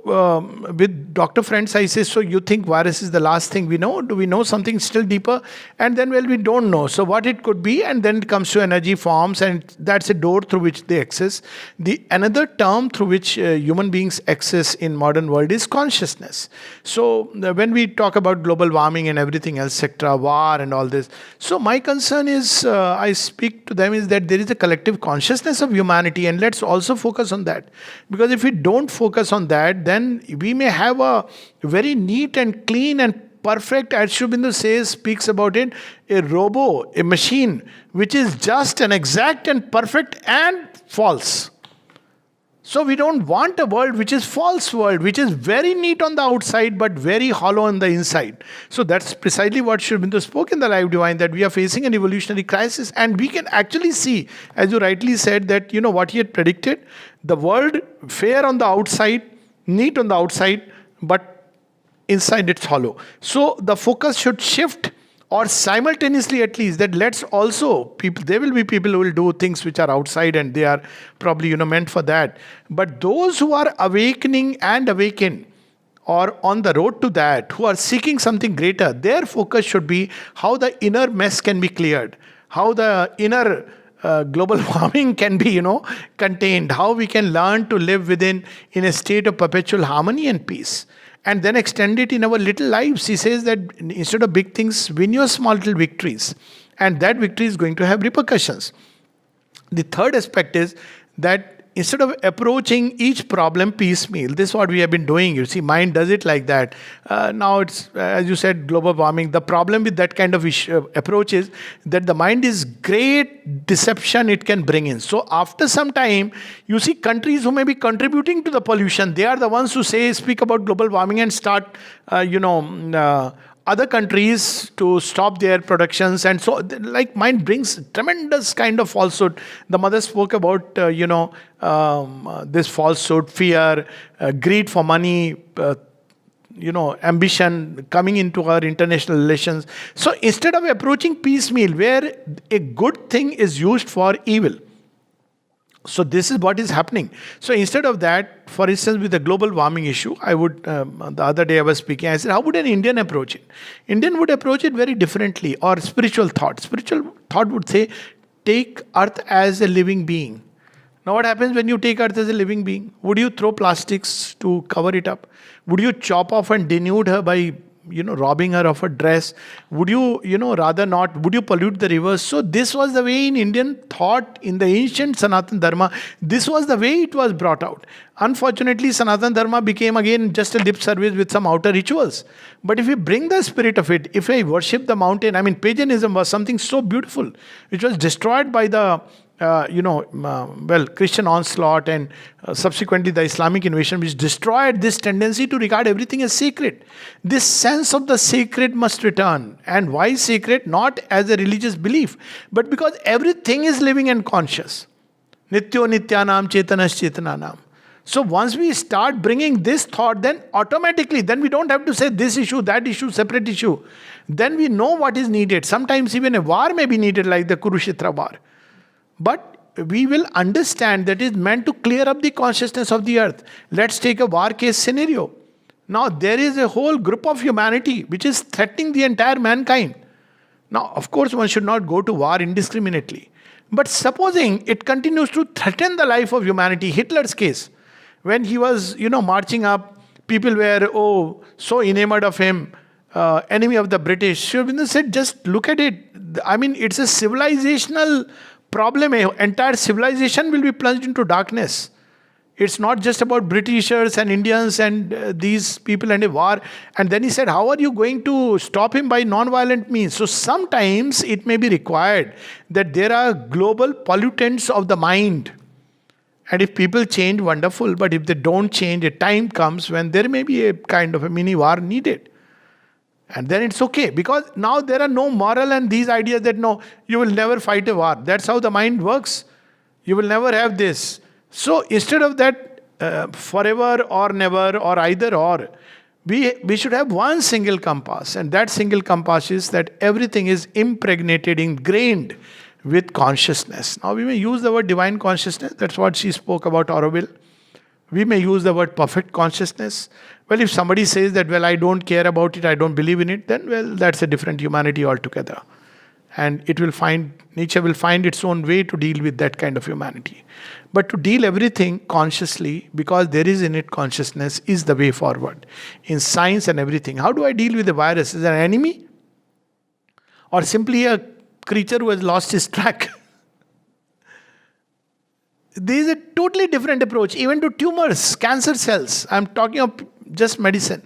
with doctor friends, I say, so you think virus is the last thing we know? Do we know something still deeper? And then, well, we don't know. So, what it could be, and then it comes to energy forms, and that's a door through which they access. The another term through which human beings access in modern world is consciousness. So, when we talk about global warming and everything else, etc., war and all this, so my concern is, I speak to them is that there is a collective consciousness of humanity, and let's also focus on that, because if we don't focus on that, then we may have a very neat and clean and perfect, as Shubindu says, speaks about it, a robo, a machine, which is just and exact and perfect and false. So we don't want a world which is false world, which is very neat on the outside but very hollow on the inside. So that's precisely what Sri Aurobindo spoke in the Life Divine, that we are facing an evolutionary crisis, and we can actually see, as you rightly said, that what he had predicted, the world fair on the outside, neat on the outside, but inside it's hollow. So the focus should shift, or simultaneously at least, that let's also people, there will be people who will do things which are outside and they are probably meant for that, but those who are awakening and awakened, or on the road to that, who are seeking something greater, their focus should be how the inner mess can be cleared, how the inner global warming can be contained, how we can learn to live within in a state of perpetual harmony and peace, and then extend it in our little lives. He says that instead of big things, win your small little victories, and that victory is going to have repercussions. The third aspect is that instead of approaching each problem piecemeal, this is what we have been doing. You see, mind does it like that. Now it's, as you said, global warming. The problem with that kind of approach is that the mind is great deception it can bring in. So after some time, you see countries who may be contributing to the pollution, they are the ones who speak about global warming and start, other countries to stop their productions, and so like mind brings tremendous kind of falsehood. The mother spoke about this falsehood, fear, greed for money, ambition coming into our international relations. So instead of approaching piecemeal where a good thing is used for evil, so this is what is happening. So instead of that, for instance, with the global warming issue, I would, the other day I was speaking, I said, how would an Indian approach it? Indian would approach it very differently. Or spiritual thought. Spiritual thought would say, take earth as a living being. Now what happens when you take earth as a living being? Would you throw plastics to cover it up? Would you chop off and denude her by robbing her of her dress? Would you, rather not? Would you pollute the rivers? So this was the way in Indian thought, in the ancient Sanatan Dharma, this was the way it was brought out. Unfortunately, Sanatan Dharma became again just a lip service with some outer rituals. But if we bring the spirit of it, if I worship the mountain, paganism was something so beautiful, which was destroyed by the Christian onslaught and subsequently the Islamic invasion, which destroyed this tendency to regard everything as sacred. This sense of the sacred must return. And why sacred? Not as a religious belief, but because everything is living and conscious. Nityo nityanam chetanas chetananam. So once we start bringing this thought, then automatically, then we don't have to say this issue, that issue, separate issue. Then we know what is needed. Sometimes even a war may be needed, like the Kurukshetra war. But we will understand that it is meant to clear up the consciousness of the earth. Let's take a war case scenario. Now, there is a whole group of humanity which is threatening the entire mankind. Now, of course, one should not go to war indiscriminately. But supposing it continues to threaten the life of humanity, Hitler's case, when he was, marching up, people were, so enamored of him, enemy of the British. Sri Aurobindo said, just look at it. It's a civilizational problem. Entire civilization will be plunged into darkness. It's not just about Britishers and Indians and these people and a war. And then he said, how are you going to stop him by non-violent means? So sometimes it may be required that there are global pollutants of the mind. And if people change, wonderful. But if they don't change, a time comes when there may be a kind of a mini war needed. And then it's okay, because now there are no moral and these ideas that no, you will never fight a war. That's how the mind works. You will never have this. So instead of that, forever or never or either or, we should have one single compass. And that single compass is that everything is impregnated, ingrained with consciousness. Now we may use the word divine consciousness. That's what she spoke about, Aurobindo. We may use the word perfect consciousness. Well, if somebody says that, I don't care about it, I don't believe in it, then, that's a different humanity altogether. And nature will find its own way to deal with that kind of humanity. But to deal everything consciously, because there is in it consciousness, is the way forward. In science and everything. How do I deal with the virus? Is it an enemy? Or simply a creature who has lost his track? There is a totally different approach, even to tumors, cancer cells. I'm talking of just medicine.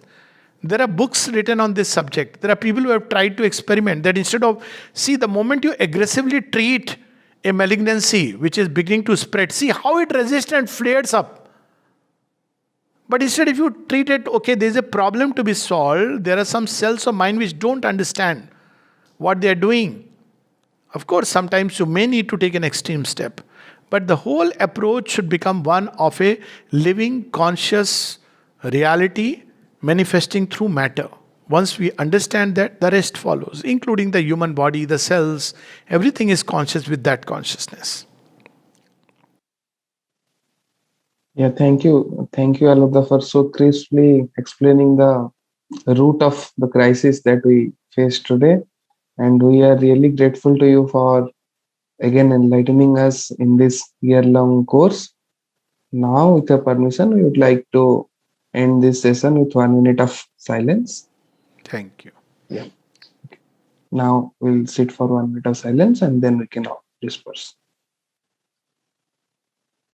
There are books written on this subject. There are people who have tried to experiment that instead of, the moment you aggressively treat a malignancy which is beginning to spread, see how it resists and flares up. But instead, if you treat it, there's a problem to be solved, there are some cells of mind which don't understand what they are doing. Of course, sometimes you may need to take an extreme step. But the whole approach should become one of a living, conscious reality manifesting through matter. Once we understand that, the rest follows, including the human body, the cells. Everything is conscious with that consciousness. Yeah, thank you. Thank you, Alok, for so crisply explaining the root of the crisis that we face today. And we are really grateful to you for again enlightening us in this year-long course. Now, with your permission, we would like to end this session with 1 minute of silence. Thank you. Yeah. Okay. Now we'll sit for 1 minute of silence and then we can all disperse.